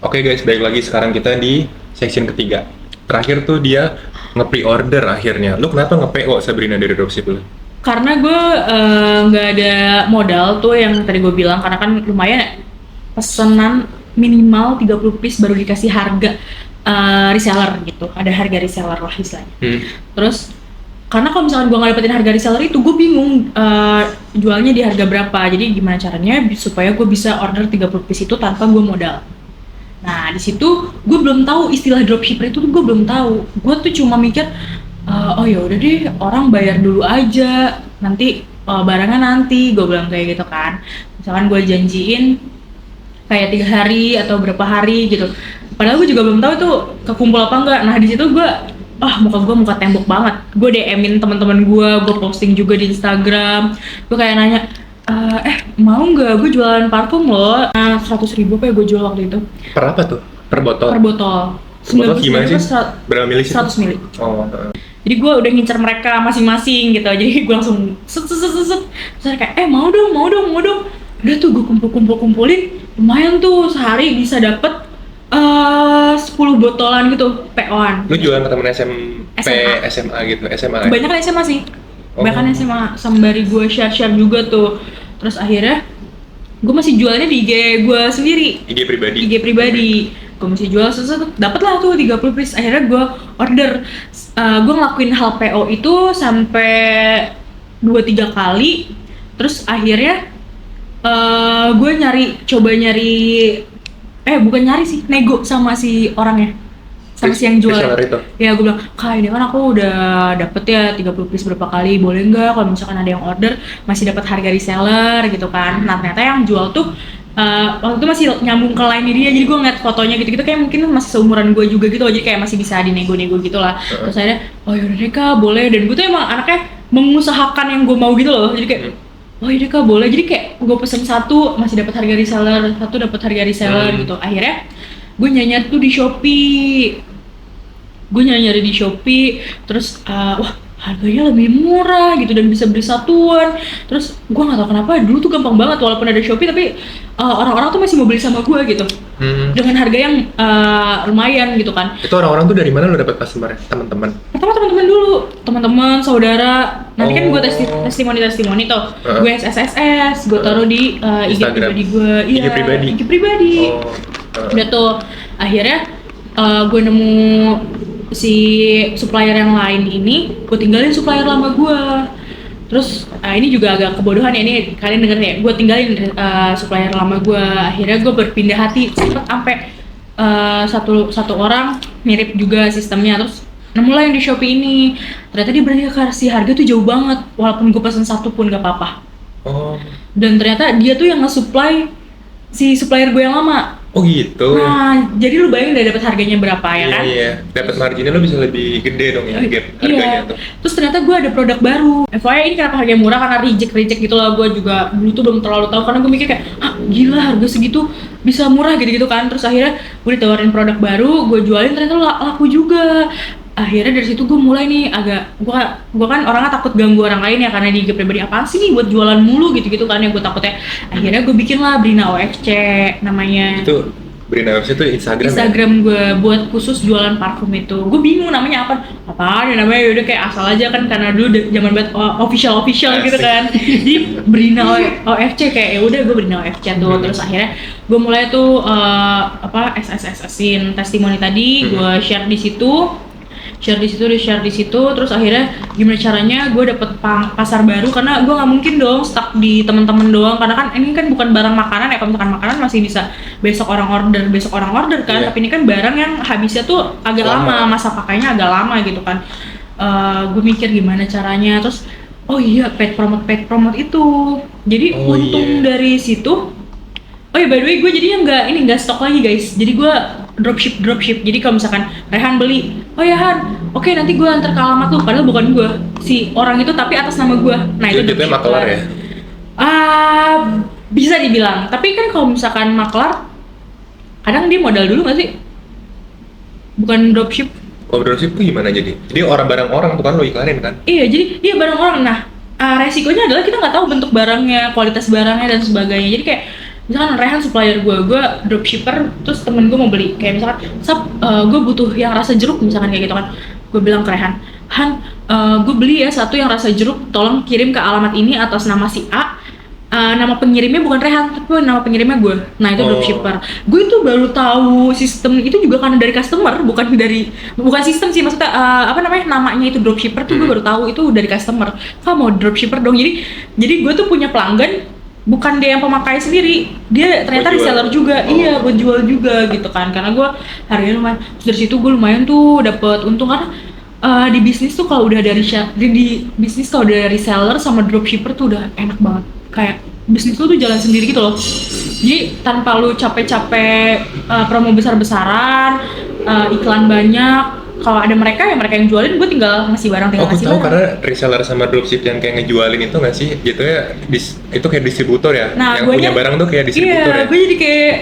Oke guys, balik lagi sekarang kita di section ketiga. Terakhir tuh dia nge-pre-order akhirnya. Lu kenapa nge-PO Sabrina dari dropship lu? Karena gue nggak ada modal tuh yang tadi gue bilang, karena kan lumayan ya, pesanan minimal 30 piece baru dikasih harga reseller gitu, ada harga reseller lah istilahnya. Terus karena kalau misalkan gue nggak dapetin harga reseller itu, gue bingung jualnya di harga berapa. Jadi gimana caranya supaya gue bisa order 30 piece itu tanpa gue modal. Nah di situ gue belum tahu istilah dropshipper itu tuh, gue belum tahu. Gue tuh cuma mikir oh ya udah deh, orang bayar dulu aja, nanti barangnya nanti, gue bilang kayak gitu kan. Misalkan gue janjiin kayak 3 hari atau berapa hari gitu, padahal gue juga belum tahu itu kekumpul apa enggak. Nah di situ gue muka tembok banget. Gue DM-in teman-teman gue posting juga di Instagram. Gue kayak nanya, mau nggak gue jualan parfum loh, 100.000 apa ya gue jual waktu itu. Per apa tuh? Per botol? Per botol. Botol gimana sih? Berapa mili sih? 100 mili. Oh. Jadi gue udah ngincer mereka masing-masing gitu. Jadi gue langsung set. Terus kayak mau dong. Udah tuh gue kumpulin. Lumayan tuh, sehari bisa dapet 10 botolan gitu, PO-an. Lu jualan ke temen SMP, SMA gitu, SMA? Kebanyakan SMA sih. Kebanyakan SMA, sembari gue share-share juga tuh. Terus akhirnya gue masih jualnya di IG gue sendiri. IG pribadi. Gue masih jual dapet lah tuh 30 piece. Akhirnya gue order. Gue ngelakuin hal PO itu sampai 2-3 kali. Terus akhirnya gue bukan nyari sih, nego sama si orangnya, sama si yang jual. Ya gue bilang, Kak ini kan aku udah dapet ya 30 piece berapa kali, boleh nggak kalau misalkan ada yang order masih dapat harga reseller gitu kan. Nah ternyata yang jual tuh waktu itu masih nyambung ke line dia, jadi gue ngeliat fotonya gitu-gitu kayak mungkin masih seumuran gue juga gitu, jadi kayak masih bisa dinego-nego gitu lah. Terus akhirnya, oh yaudah deh Kak boleh, dan gue tuh emang anaknya mengusahakan yang gue mau gitu loh, jadi kayak oh iya Kak boleh. Jadi kayak gue pesen satu masih dapat harga reseller, satu dapat harga reseller gitu. Akhirnya gue nyari tuh di Shopee. Terus wah harganya lebih murah gitu dan bisa beli satuan. Terus gue nggak tahu kenapa dulu tuh gampang banget, walaupun ada Shopee tapi orang-orang tuh masih mau beli sama gue gitu. Dengan harga yang lumayan gitu kan. Itu orang-orang tuh dari mana lo dapat customer? Teman-teman? Pertama teman-teman dulu, teman-teman, saudara. Nanti kan gue testimoni tuh. Gue SSS, gue taruh di IG pribadi gue. IG pribadi. Udah tuh akhirnya gue nemu si supplier yang lain ini, gue tinggalin supplier lama gue. Terus ini juga agak kebodohan ya, ini kalian denger ya, gue tinggalin supplier lama gue. Akhirnya gue berpindah hati, sempet sampai satu orang mirip juga sistemnya. Terus nemu lah yang di Shopee ini, ternyata dia berani kasih harga tuh jauh banget, walaupun gue pesen satu pun gak apa-apa. Dan ternyata dia tuh yang nge-supply si supplier gue yang lama. Oh gitu. Nah, jadi lu bayangin udah dapat harganya berapa ya kan? Iya. Dapat marginnya lu bisa lebih gede dong ya, gap harganya tuh. Terus ternyata gue ada produk baru. FYI ini kenapa harganya murah, karena reject gitu lah. Gue juga dulu tuh belum terlalu tahu, karena gue mikir kayak gila harga segitu bisa murah gitu kan. Terus akhirnya gue ditawarin produk baru, gue jualin, ternyata laku juga. Akhirnya dari situ gue mulai nih gue kan orangnya takut ganggu orang lain ya, karena di IG pribadi apaan sih nih buat jualan mulu gitu kan ya, gue takutnya. Akhirnya gue bikin lah Brina OFC namanya. Itu Brina OFC itu Instagram ya? Gue buat khusus jualan parfum itu. Gue bingung namanya apaan ya namanya, udah kayak asal aja kan, karena dulu zaman banget official gitu kan. Jadi Brina OFC kayak ya udah gue Brina OFC tuh. Terus akhirnya gue mulai tuh SSS-in testimoni tadi, gue share di situ, terus akhirnya gimana caranya gue dapet pasar baru, karena gue nggak mungkin dong stuck di teman-teman doang, karena kan ini kan bukan barang makanan ya. Kalau misalkan makanan masih bisa besok orang order kan, tapi ini kan barang yang habisnya tuh agak lama, masa pakainya agak lama gitu kan. Gue mikir gimana caranya, terus paid promote itu, jadi untung dari situ. By the way, gue jadinya nggak stok lagi guys. Jadi gue dropship. Jadi kalau misalkan Rehan beli, Han, oke nanti gue antar ke alamat lu. Padahal bukan gue, si orang itu tapi atas nama gue. Nah itu dropship makelar ya? Bisa dibilang. Tapi kan kalau misalkan maklar, kadang dia modal dulu nggak sih? Bukan dropship. Kalau dropship tuh gimana jadi? Jadi barang orang tuh kan lo iklanin kan? Iya, jadi dia barang orang. Nah resikonya adalah kita nggak tahu bentuk barangnya, kualitas barangnya dan sebagainya. Jadi kayak misalkan Rehan supplier gue dropshipper, terus temen gue mau beli kayak misalkan gue butuh yang rasa jeruk misalkan kayak gitu kan, gue bilang ke Rehan, gue beli ya satu yang rasa jeruk, tolong kirim ke alamat ini atas nama si A. Nama pengirimnya bukan Rehan, tapi nama pengirimnya gue. Nah itu dropshipper. Gue itu baru tahu sistem itu juga karena dari customer, bukan sistem sih, maksudnya namanya itu dropshipper tuh gue baru tahu itu dari customer. Mau dropshipper dong. Jadi gue tuh punya pelanggan, bukan dia yang pemakai sendiri, dia ternyata reseller juga. Iya, buat jual juga gitu kan. Karena gue harganya lumayan. Terus dari situ gue lumayan tuh dapat untung karena di bisnis tuh kalau udah dari bisnis kalau udah reseller sama dropshipper tuh udah enak banget. Kayak bisnis lu tuh jalan sendiri gitu loh. Jadi tanpa lu capek-capek promo besar-besaran, iklan banyak. Kalau ada mereka yang jualin, gue tinggal ngasih barang, Aku tahu karena reseller sama dropship yang kayak ngejualin itu nggak sih, gitu ya, itu kayak distributor ya, nah, yang punya barang tuh kayak distributor ya? Iya, gue jadi kayak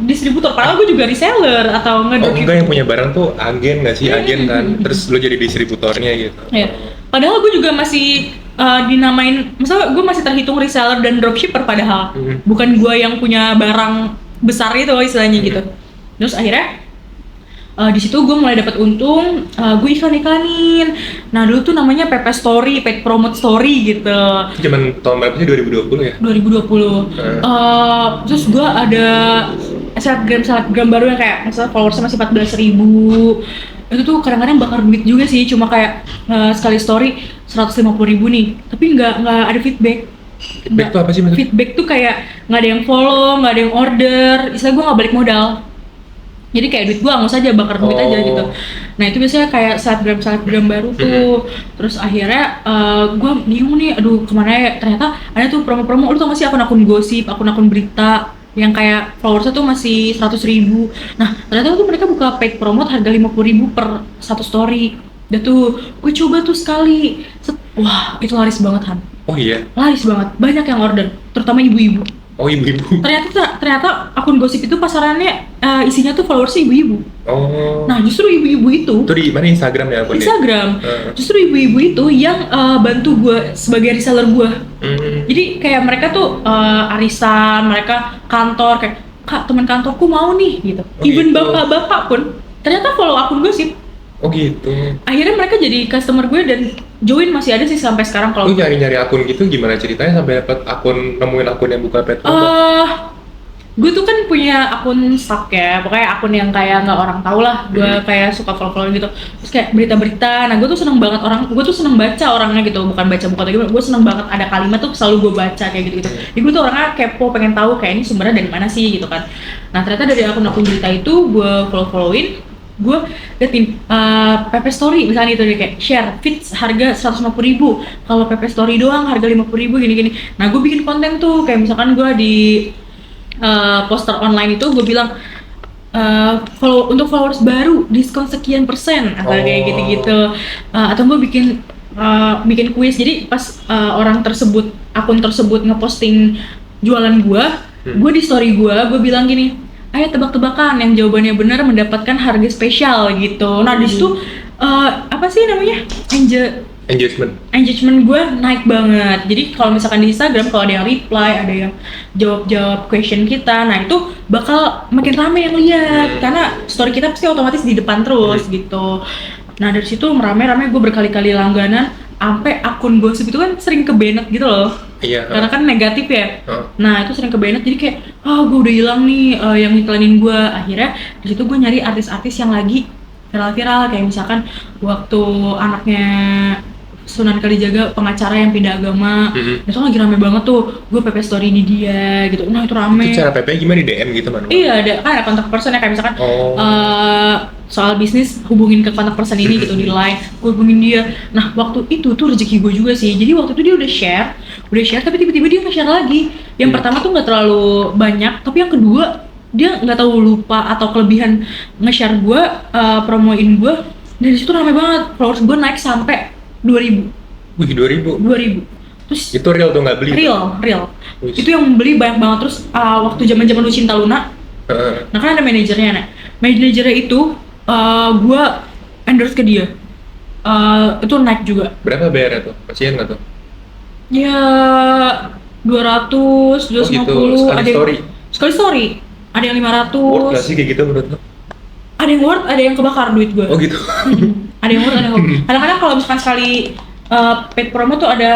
distributor, padahal gue juga reseller atau dropship. Enggak, yang punya barang tuh agen nggak sih, agen kan, terus lo jadi distributornya gitu. Iya, padahal gue juga masih dinamain, misalnya gue masih terhitung reseller dan dropshipper padahal, bukan gue yang punya barang besar itu istilahnya gitu. Terus akhirnya di situ gue mulai dapat untung, gue iklanin. Nah dulu tuh namanya PP Story, paid promote story gitu. Zaman tahun berapa sih, 2020 ya? 2020. Terus gue ada selebgram baru yang kayak misalnya followersnya masih 14.000. Itu tuh kadang-kadang bakar duit juga sih, cuma kayak sekali story 150.000 nih, tapi nggak ada feedback. Feedback tuh apa sih maksudnya? Feedback tuh kayak nggak ada yang follow, nggak ada yang order, istilah gue nggak balik modal. Jadi kayak duit gue angus aja, bakar duit aja gitu. Nah itu biasanya kayak selebgram baru tuh. Terus akhirnya gue bingung nih, aduh kemana ya, ternyata ada tuh promo-promo, lu tau gak sih akun-akun gosip, akun-akun berita yang kayak followersnya tuh masih 100.000. Nah ternyata tuh mereka buka paid promote harga 50.000 per satu story. Udah tuh, gue coba tuh sekali. Wah itu laris banget Han. Oh iya? Laris banget, banyak yang order, terutama ibu-ibu. Oh ibu-ibu? Ternyata akun gosip itu pasarannya isinya tuh followersnya ibu-ibu. Oh. Nah justru ibu-ibu itu di mana, Instagram ya akunnya? Instagram. Justru ibu-ibu itu yang bantu gue sebagai reseller gue. Jadi kayak mereka tuh arisan, mereka kantor kayak, kak teman kantorku mau nih gitu. Even bapak-bapak pun ternyata follow akun gosip. Oh gitu. Akhirnya mereka jadi customer gue dan join masih ada sih sampai sekarang. Kalau lu nyari akun gitu gimana ceritanya sampai dapat nemuin akun yang buka paid promote? Gue tuh kan punya akun stock ya, pokoknya akun yang kayak nggak orang tahu lah. Gue kayak suka follow gitu. Terus kayak berita-berita. Nah gue tuh seneng banget gue tuh seneng baca orangnya gitu, bukan baca buku atau gimana. Gue seneng banget ada kalimat tuh selalu gue baca kayak gitu. Jadi gue tuh orangnya kepo, pengen tahu kayak ini sumbernya dari mana sih gitu kan. Nah ternyata dari akun-akun berita itu gue followin. Gue liatin PP Story misalnya itu kayak share feeds harga 150.000, kalau PP Story doang harga 50.000 gini-gini. Nah gue bikin konten tuh kayak misalkan gue di poster online itu gue bilang untuk followers baru diskon sekian persen atau kayak gitu-gitu, atau gue bikin kuis. Jadi pas akun tersebut ngeposting jualan gue di story gue bilang gini, ayo tebak-tebakan yang jawabannya benar mendapatkan harga spesial gitu. Nah di situ apa sih namanya, engagement gue naik banget. Jadi kalau misalkan di Instagram kalau ada yang reply, ada yang jawab question kita, nah itu bakal makin rame yang lihat karena story kita pasti otomatis di depan terus gitu. Nah dari situ rame-rame, gue berkali-kali langganan, sampai akun gosip itu kan sering ke-banned gitu loh. Iya. Karena kan negatif ya. Nah itu sering ke-banned, jadi kayak gue udah hilang nih yang iklanin gue. Akhirnya di situ gue nyari artis-artis yang lagi viral-viral, kayak misalkan waktu anaknya Sunan Kalijaga pengacara yang pindah agama, itu lagi rame banget tuh. Gue PP story di dia gitu. Nah itu rame. Itu cara PP gimana, di DM gitu man? Iya ada kontak person ya, kayak misalkan soal bisnis hubungin ke kontak person ini gitu di line, gue hubungin dia. Nah waktu itu tuh rezeki gue juga sih. Jadi waktu itu dia udah share tapi tiba-tiba dia nge-share lagi. Yang pertama tuh nggak terlalu banyak, tapi yang kedua dia nggak tahu lupa atau kelebihan nge-share gue, promoin gue. Dari situ rame banget, followers gue naik sampai 2.000. Wih 2.000? 2.000. Terus itu real tuh, nggak beli? Real. Itu yang beli banyak banget. Terus waktu zaman Lucinta Luna, nah kan ada manajernya, manajernya itu gue endorse ke dia, itu naik juga. Berapa bayarnya tuh? Masih ingat nggak tuh? Ya 200, 250, Oh gitu, sekali ada yang story. sekali story. Ada yang Worth gak 500. sih kayak gitu menurut lo? Ada yang worth, ada yang kebakar duit gue. Oh gitu. Ada yang worth, ada yang worth. Kadang-kadang kalau misalkan sekali paid promo tuh ada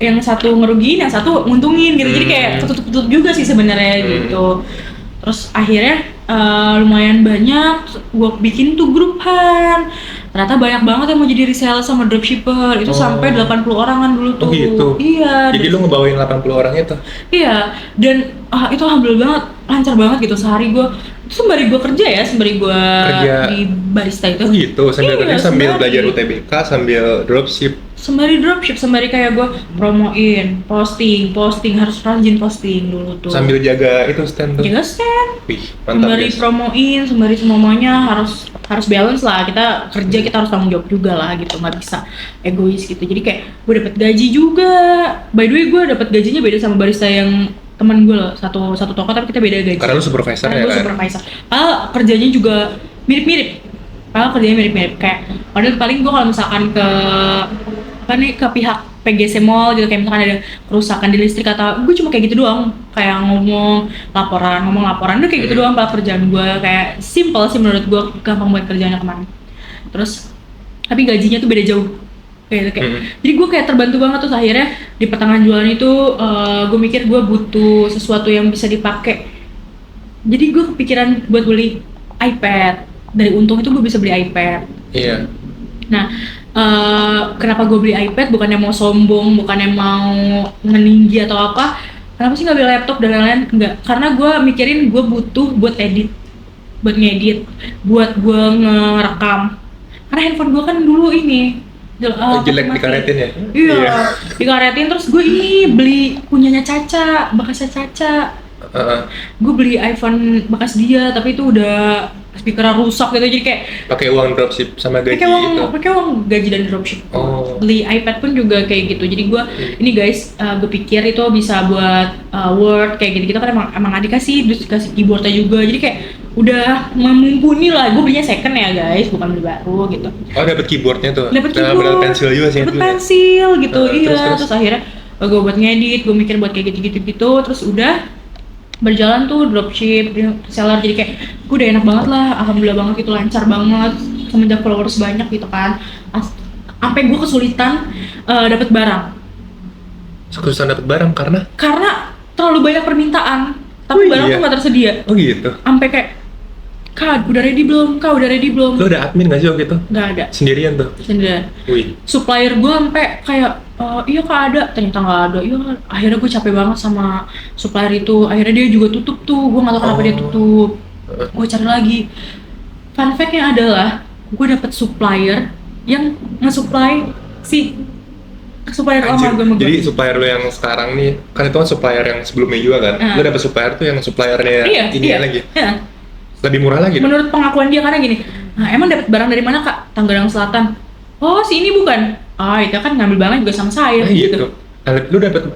yang satu ngerugiin, yang satu nguntungin gitu. Jadi kayak ketutup-tutup juga sih sebenarnya gitu. Terus akhirnya lumayan banyak, gue bikin tuh grupan. Ternyata banyak banget yang mau jadi reseller sama dropshipper. Itu sampai 80 orangan dulu tuh. Oh gitu. Iya. Jadi lu ngebawain 80 orang itu? Iya, dan itu alhamdulillah banget, lancar banget gitu sehari gue. Itu sembari gue kerja ya, sembari gue Kerja. di barista itu. Oh gitu, sambil Iya, kerja sambil sembari. belajar UTBK sambil dropship. Sembari dropship, sembari kayak gue promoin, posting, harus rajin posting dulu tuh. Sambil jaga itu stand tuh. Jaga stand. Wih, mantap Sembari guys. promoin, sembari semuanya harus balance lah. Kita kerja, kita harus tanggung jawab juga lah gitu, nggak bisa egois gitu. Jadi kayak gue dapet gaji juga. By the way, gue dapet gajinya beda sama barista yang teman gue loh, satu toko tapi kita beda gaji. Karena lu supervisor Karena ya gue kan? supervisor. Kerjanya juga mirip-mirip. Kerjanya mirip-mirip kayak padahal paling gue kalau misalkan ke pihak PGC Mall gitu, kayak misalkan ada kerusakan di listrik atau gue cuma kayak gitu doang, kayak ngomong laporan udah kayak gitu doang pak kerjaan gue, kayak simple sih menurut gue, gampang buat kerjaannya kemarin. Terus tapi gajinya tuh beda jauh kayak jadi gue kayak terbantu banget tuh akhirnya di pertengahan jualan itu. Gue mikir gue butuh sesuatu yang bisa dipakai, jadi gue kepikiran buat beli iPad. Dari untung itu gue bisa beli iPad. Iya. Nah, kenapa gue beli iPad? Bukannya mau sombong, bukannya mau meninggi atau apa. Kenapa sih nggak beli laptop dan lain-lain? Enggak, karena gue mikirin gue butuh buat ngedit, buat gue ngerekam. Karena handphone gue kan dulu ini Jelek dikaretin ya? Iya, dikaretin. Terus gue ini beli punyanya Caca, bekasnya Caca. Gue beli iPhone bekas dia, tapi itu udah speakernya rusak gitu, jadi kayak pakai uang dropship sama gaji itu. Pakai uang gaji dan dropship. Oh. Beli iPad pun juga kayak gitu. Jadi gue ini guys, gue pikir itu bisa buat Word kayak gitu kan, emang dikasih keyboardnya juga. Jadi kayak udah mumpuni lah. Gue belinya second ya guys, bukan beli baru gitu. Oh, dapat keyboardnya tuh. Dapat keyboard, pensil juga sih. dapat pensil gitu. Terus. Terus akhirnya gue buat ngedit, gue mikir buat kayak gitu. Terus udah berjalan tuh dropship, reseller, jadi kayak gue udah enak banget lah, alhamdulillah banget gitu, lancar banget semenjak followers banyak gitu kan. Sampai gue kesulitan dapat barang. Kesulitan dapat barang karena terlalu banyak permintaan, tapi barang tuh nggak tersedia. Oh gitu. Sampai kayak, Kak, udah ready belum? Lo ada admin nggak sih waktu itu? Nggak ada. Sendirian tuh? Sendirian. Wih. Supplier gue sampai kayak, iya Kak ada, ternyata nggak ada. Iya, akhirnya gue capek banget sama supplier itu. Akhirnya dia juga tutup tuh, gue nggak tahu kenapa dia tutup. Gue cari lagi. Fun fact-nya adalah, gue dapet supplier yang nge-supply supplier lama gue. Jadi supplier lo yang sekarang nih, kan itu kan supplier yang sebelumnya juga kan? Lo dapet supplier tuh yang suppliernya lagi? Iya. Lebih murah lagi? Menurut pengakuan dia, karena gini, nah emang dapat barang dari mana Kak? Tangerang Selatan. Oh si ini bukan? Itu kan ngambil barang juga sama saya. Gitu. Nah, lu dapet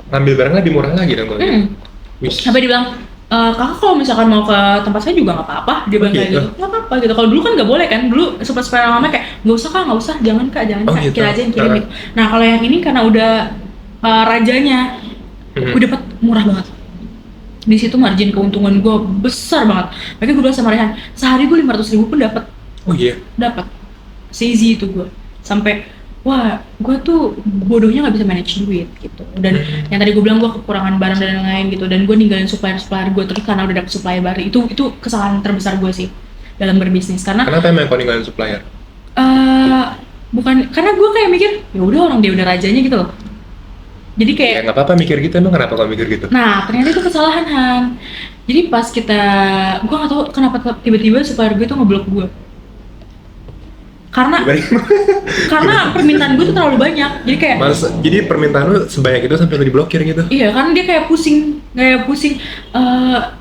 ngambil barang lebih murah lagi dong kalau gitu. Sampai dibilang, kakak kalau misalkan mau ke tempat saya juga nggak apa-apa. Dia bilang kayak gitu. Nggak apa-apa gitu. Kalau dulu kan nggak boleh kan. Dulu supplier lama kayak nggak usah Kak, jangan Kak, gitu. Kira aja yang kirim gitu. Nah kalau yang ini karena udah rajanya, gue dapet murah banget. Di situ margin keuntungan gue besar banget. Makanya gue bilang sama Rehan, sehari gue 500.000 pun dapat. Oh iya? Dapat. Easy itu gue. Sampai, wah, gue tuh bodohnya nggak bisa manage duit gitu. Dan yang tadi gue bilang, gue kekurangan barang dan lain-lain gitu. Dan gue ninggalin supplier gue terus karena udah dapet supplier baru. Itu kesalahan terbesar gue sih dalam berbisnis. Kenapa emang kau ninggalin supplier? Bukan, karena gue kayak mikir, ya udah orang dia udah rajanya gitu loh. Jadi kayak, ya nggak apa-apa mikir gitu, emang kenapa kau mikir gitu? Nah ternyata itu kesalahan Han. Jadi pas gue nggak tahu kenapa tiba-tiba supplier gue tuh ngeblok gue. Karena permintaan gue tuh terlalu banyak. Jadi kayak, jadi permintaan lu sebanyak itu sampai lu diblokir gitu? Iya, karena dia kayak pusing.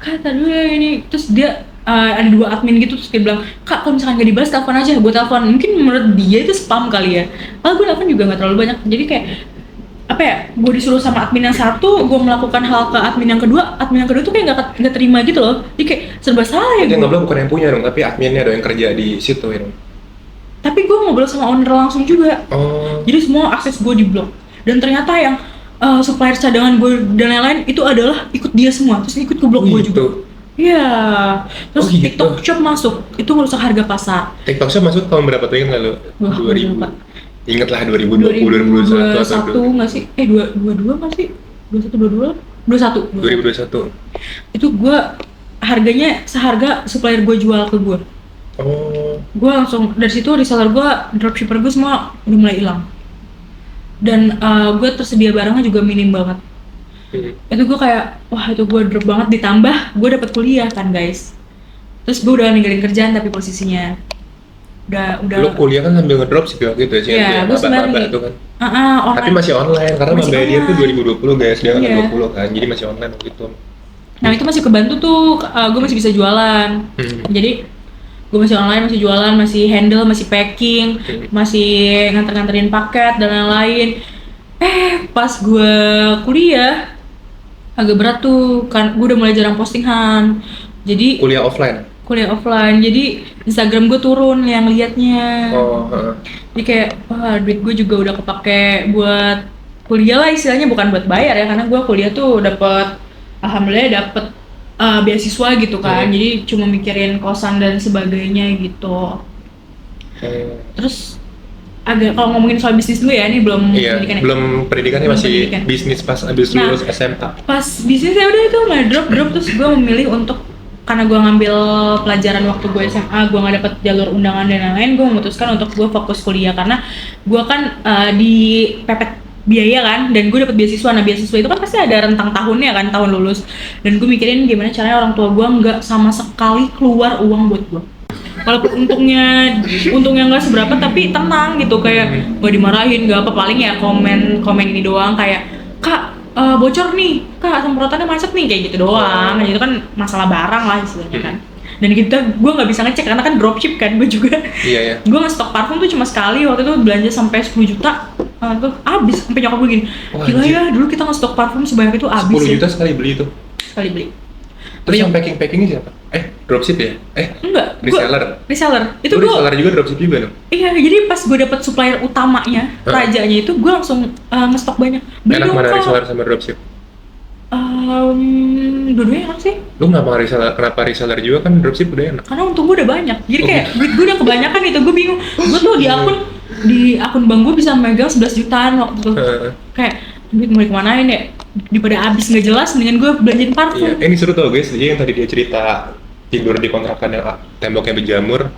Kata dulu ya ini, terus dia ada 2 admin gitu, terus dia bilang, Kak kalau misalkan gak dibalas telepon aja, gue telepon. Mungkin menurut dia itu spam kali ya. Gue telepon juga nggak terlalu banyak. Jadi kayak gue disuruh sama admin yang satu, gue melakukan hal ke admin yang kedua tuh kayak nggak terima gitu loh. Jadi kayak serba salah ya. Dia ngobrol bukan yang punya dong, tapi adminnya ada yang kerja di situ ya dong. Tapi gue ngobrol sama owner langsung juga. Oh. Jadi semua akses gue diblok. Dan ternyata yang supplier cadangan gue dan lain-lain itu adalah ikut dia semua, terus ikut ke blog gue juga. Iya, terus Oh, gitu. TikTok Shop masuk, itu ngerusak harga pasar. TikTok Shop masuk tahun berapa tuh, ingat nggak lu? Wah, 2000. lupa. Ingat lah 2020, 2021 atau 2021 nggak sih? 22 nggak sih? 21, 22? 21. 2021. Itu gue harganya seharga supplier gue jual ke gue. Oh, Gue langsung dari situ reseller gue, dropshipper gue semua udah mulai hilang. Dan gue tersedia barangnya juga minim banget. Itu gue kayak, wah itu gue drop banget, ditambah gue dapet kuliah kan guys. Terus gue udah ninggalin kerjaan tapi posisinya udah lu kuliah kan sambil ngedrop sih waktu itu sih, Iya, gue sebenarnya itu kan. online. Tapi masih online karena Masih maba dia tuh online. 2020 guys, dia kan Iya. 20 kan, jadi masih online waktu itu. Nah itu masih kebantu tuh, gue masih bisa jualan. Jadi gue masih online, masih jualan, masih handle, masih packing, masih nganter-nganterin paket dan lain-lain. Pas gue kuliah agak berat tuh, kan gue udah mulai jarang postingan. Jadi Kuliah offline. kuliah offline, jadi Instagram gue turun yang liatnya. Oh, Jadi kayak, wah duit gue juga udah kepake buat kuliah lah istilahnya, bukan buat bayar ya, karena gue kuliah tuh alhamdulillah dapet beasiswa gitu kan, jadi cuma mikirin kosan dan sebagainya gitu. Terus agak, kalau ngomongin soal bisnis dulu ya, ini belum Iya, pendidikan ya. belum pendidikannya, Belum masih pendidikan. bisnis pas abis Nah, lulus SMA. Pas bisnisnya udah itu mulai drop, terus gue memilih untuk, karena gue ngambil pelajaran waktu gue SMA, gue nggak dapet jalur undangan dan lain-lain, gue memutuskan untuk gue fokus kuliah karena gue kan di pepet biaya kan, dan gue dapet beasiswa. Nah beasiswa itu kan pasti ada rentang tahunnya kan, tahun lulus, dan gue mikirin gimana caranya orang tua gue nggak sama sekali keluar uang buat gue. Walaupun untungnya nggak seberapa, tapi tenang gitu, kayak nggak dimarahin, nggak apa, paling ya komen ini doang kayak, kak bocor nih, kak semprotannya macet nih, kayak gitu doang. Itu kan masalah barang lah istilahnya kan. Dan gue nggak bisa ngecek karena kan dropship kan, gue juga. Iya ya. Gue nge-stok parfum tuh cuma sekali, waktu itu belanja sampai 10 juta, tuh habis. Sampai nyokap gue gini, Wah, gila anjir. ya dulu kita nge-stok parfum sebanyak itu, habis 10 ya. juta sekali beli itu. Sekali beli. Terus yang packingnya siapa? Dropship ya? Enggak, reseller. Itu Lu gue, reseller juga, dropship juga dong? iya, jadi pas gue dapet supplier utamanya, rajanya itu, gue langsung nge-stok banyak. Beli Enak dong, mana Kak. reseller sama dropship? Dua-duanya enak sih, Lu kenapa reseller juga, kan dropship udah enak? karena untung gue udah banyak. Jadi kayak duit gue udah kebanyakan itu, gue bingung. Gue tuh di akun bank gue bisa megang 11 jutaan waktu itu. Kayak duit mau dikemanain ya? Daripada habis nggak jelas, mendingan gue belanjain parfum. Iya, ini seru tau guys, jadi yang tadi dia cerita tidur di kontrakan yang temboknya berjamur,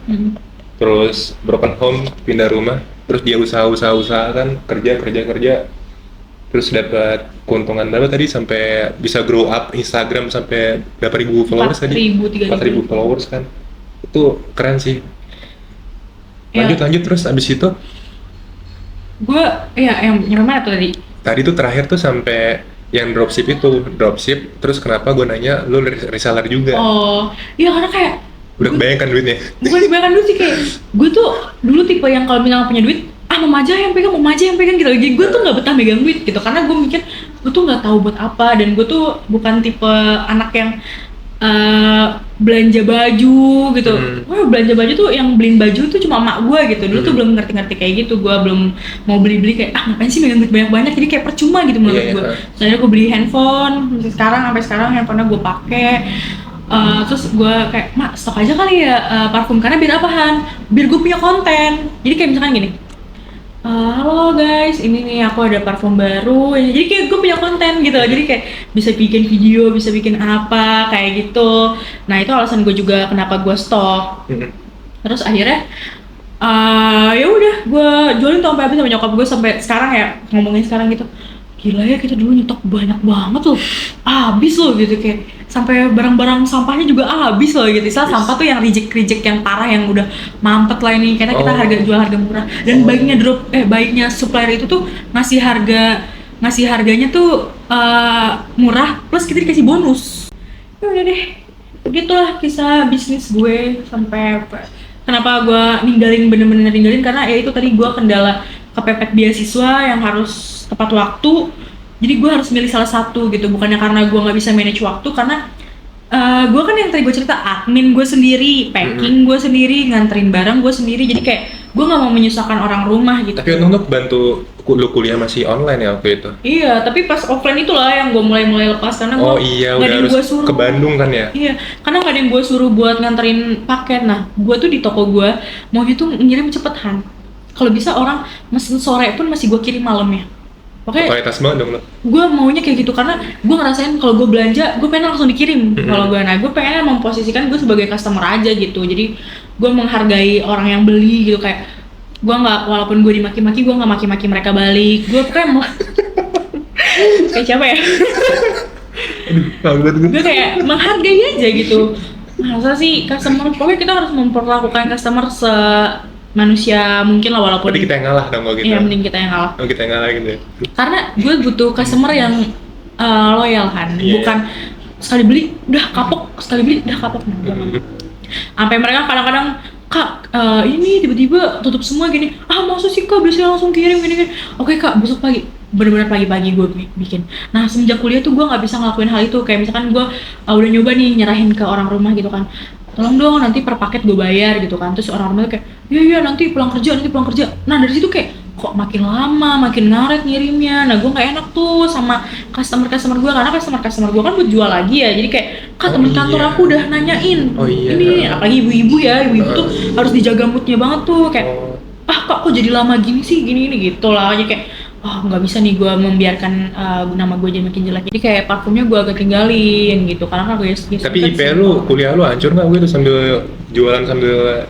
terus broken home, pindah rumah, terus dia usaha kan, kerja, terus dapat keuntungan berapa tadi, sampai bisa grow up Instagram sampai berapa ribu followers tadi? 4.000, 3.000 followers kan, itu keren sih. Ya. Lanjut terus abis itu Gue, ya yang mana tuh tadi? tadi tuh terakhir tuh sampai yang dropship, terus kenapa gue nanya lu reseller juga? Oh, iya karena kayak Udah kebayangkan duitnya? bukan dibayangkan dulu sih, kayak gue tuh dulu tipe yang kalau misalnya punya duit, mama aja yang pegang gitu. Jadi gue tuh nggak betah megang duit gitu, karena gue mikir gue tuh nggak tahu buat apa, dan gue tuh bukan tipe anak yang belanja baju gitu. Wah, belanja baju tuh yang beliin baju tuh cuma emak gue gitu. Dulu tuh belum ngerti kayak gitu, gue belum mau beli kayak ngapain sih megang duit banyak-banyak, jadi kayak percuma gitu menurut gue. Soalnya gue beli handphone sampai sekarang handphonenya gue pakai. Terus gue kayak, mak stok aja kali ya parfum, karena biar apaan? Biar gue punya konten. Jadi kayak misalkan gini, halo guys, ini nih aku ada parfum baru. Jadi kayak gue punya konten gitu, jadi kayak bisa bikin video, bisa bikin apa kayak gitu. Nah itu alasan gue juga kenapa gue stok. Terus akhirnya ya udah gue jualin tuh sampai habis sama nyokap gue. Sampai sekarang ya, ngomongin sekarang gitu, gila ya kita dulu nyetok banyak banget loh, habis loh gitu, kayak sampai barang-barang sampahnya juga habis loh gitu. Istilah sampah tuh yang reject yang parah, yang udah mampet lah ini, karena kita jual harga murah. Dan baiknya supplier itu tuh ngasih harganya tuh murah, plus kita dikasih bonus. Ya udah deh, begitulah kisah bisnis gue. Sampai kenapa gue bener-bener ninggalin, karena ya itu tadi gue kendala kepepet beasiswa yang harus tepat waktu. Jadi gue harus milih salah satu gitu, bukannya karena gue nggak bisa manage waktu, karena gue kan yang tadi gue cerita, admin gue sendiri, packing gue sendiri, nganterin barang gue sendiri, jadi kayak gue nggak mau menyusahkan orang rumah gitu. Tapi untung tuh bantu lu kuliah masih online ya waktu itu. Iya, tapi pas offline itulah yang gue mulai lepas karena Oh iya, udah harus ke Bandung kan ya? Iya, karena nggak ada yang gue suruh buat nganterin paket. Nah, gue tuh di toko gue maunya tuh ngirim cepetan. Kalau bisa orang mesen sore pun masih gue kirim malamnya. Oke. Kualitas banget dong lo. Gue maunya kayak gitu karena gue ngerasain kalau gue belanja, gue pengen langsung dikirim. Kalau gue, nah gue pengen memposisikan gue sebagai customer aja gitu. Jadi gue menghargai orang yang beli gitu, kayak gue nggak, walaupun gue dimaki-maki, gue nggak maki-maki mereka balik. Gue kayak kayak siapa ya? Gue kayak menghargai aja gitu. Masa sih customer, pokoknya kita harus memperlakukan customer manusia mungkin lah, walaupun berarti kita yang ngalah dong kalau gitu. Iya, mending kita yang ngalah. Oh, kita yang ngalah gitu ya. Karena gue butuh customer yang loyal kan, bukan sekali beli udah kapok, sampai mereka kadang-kadang, Kak, ini tiba-tiba tutup semua gini, maksud sih Kak, biasanya langsung kirim gini. Oke Kak, besok pagi, bener-bener pagi-pagi gue bikin. Nah, semenjak kuliah tuh gue nggak bisa ngelakuin hal itu. Kayak misalkan gue udah nyoba nih nyerahin ke orang rumah gitu kan, tolong dong nanti per paket gue bayar gitu kan. Terus orang rumah tuh kayak, iya nanti pulang kerja. Nah dari situ kayak kok makin lama makin ngaret ngirimnya. Nah gue nggak enak tuh sama customer gue, karena customer gue kan buat jual lagi ya. Jadi kayak, Kak, temen kantor aku udah nanyain, ini apalagi ibu-ibu tuh harus dijaga moodnya banget tuh, kayak Kak, kok jadi lama gini sih, gini gitu lah. Jadi kayak nggak bisa nih gue membiarkan nama gue jadi makin jelek. Jadi kayak parfumnya gue agak tinggalin gitu, karena kan gue tapi IP lu, kuliah lu hancur nggak gue tuh sambil jualan sambil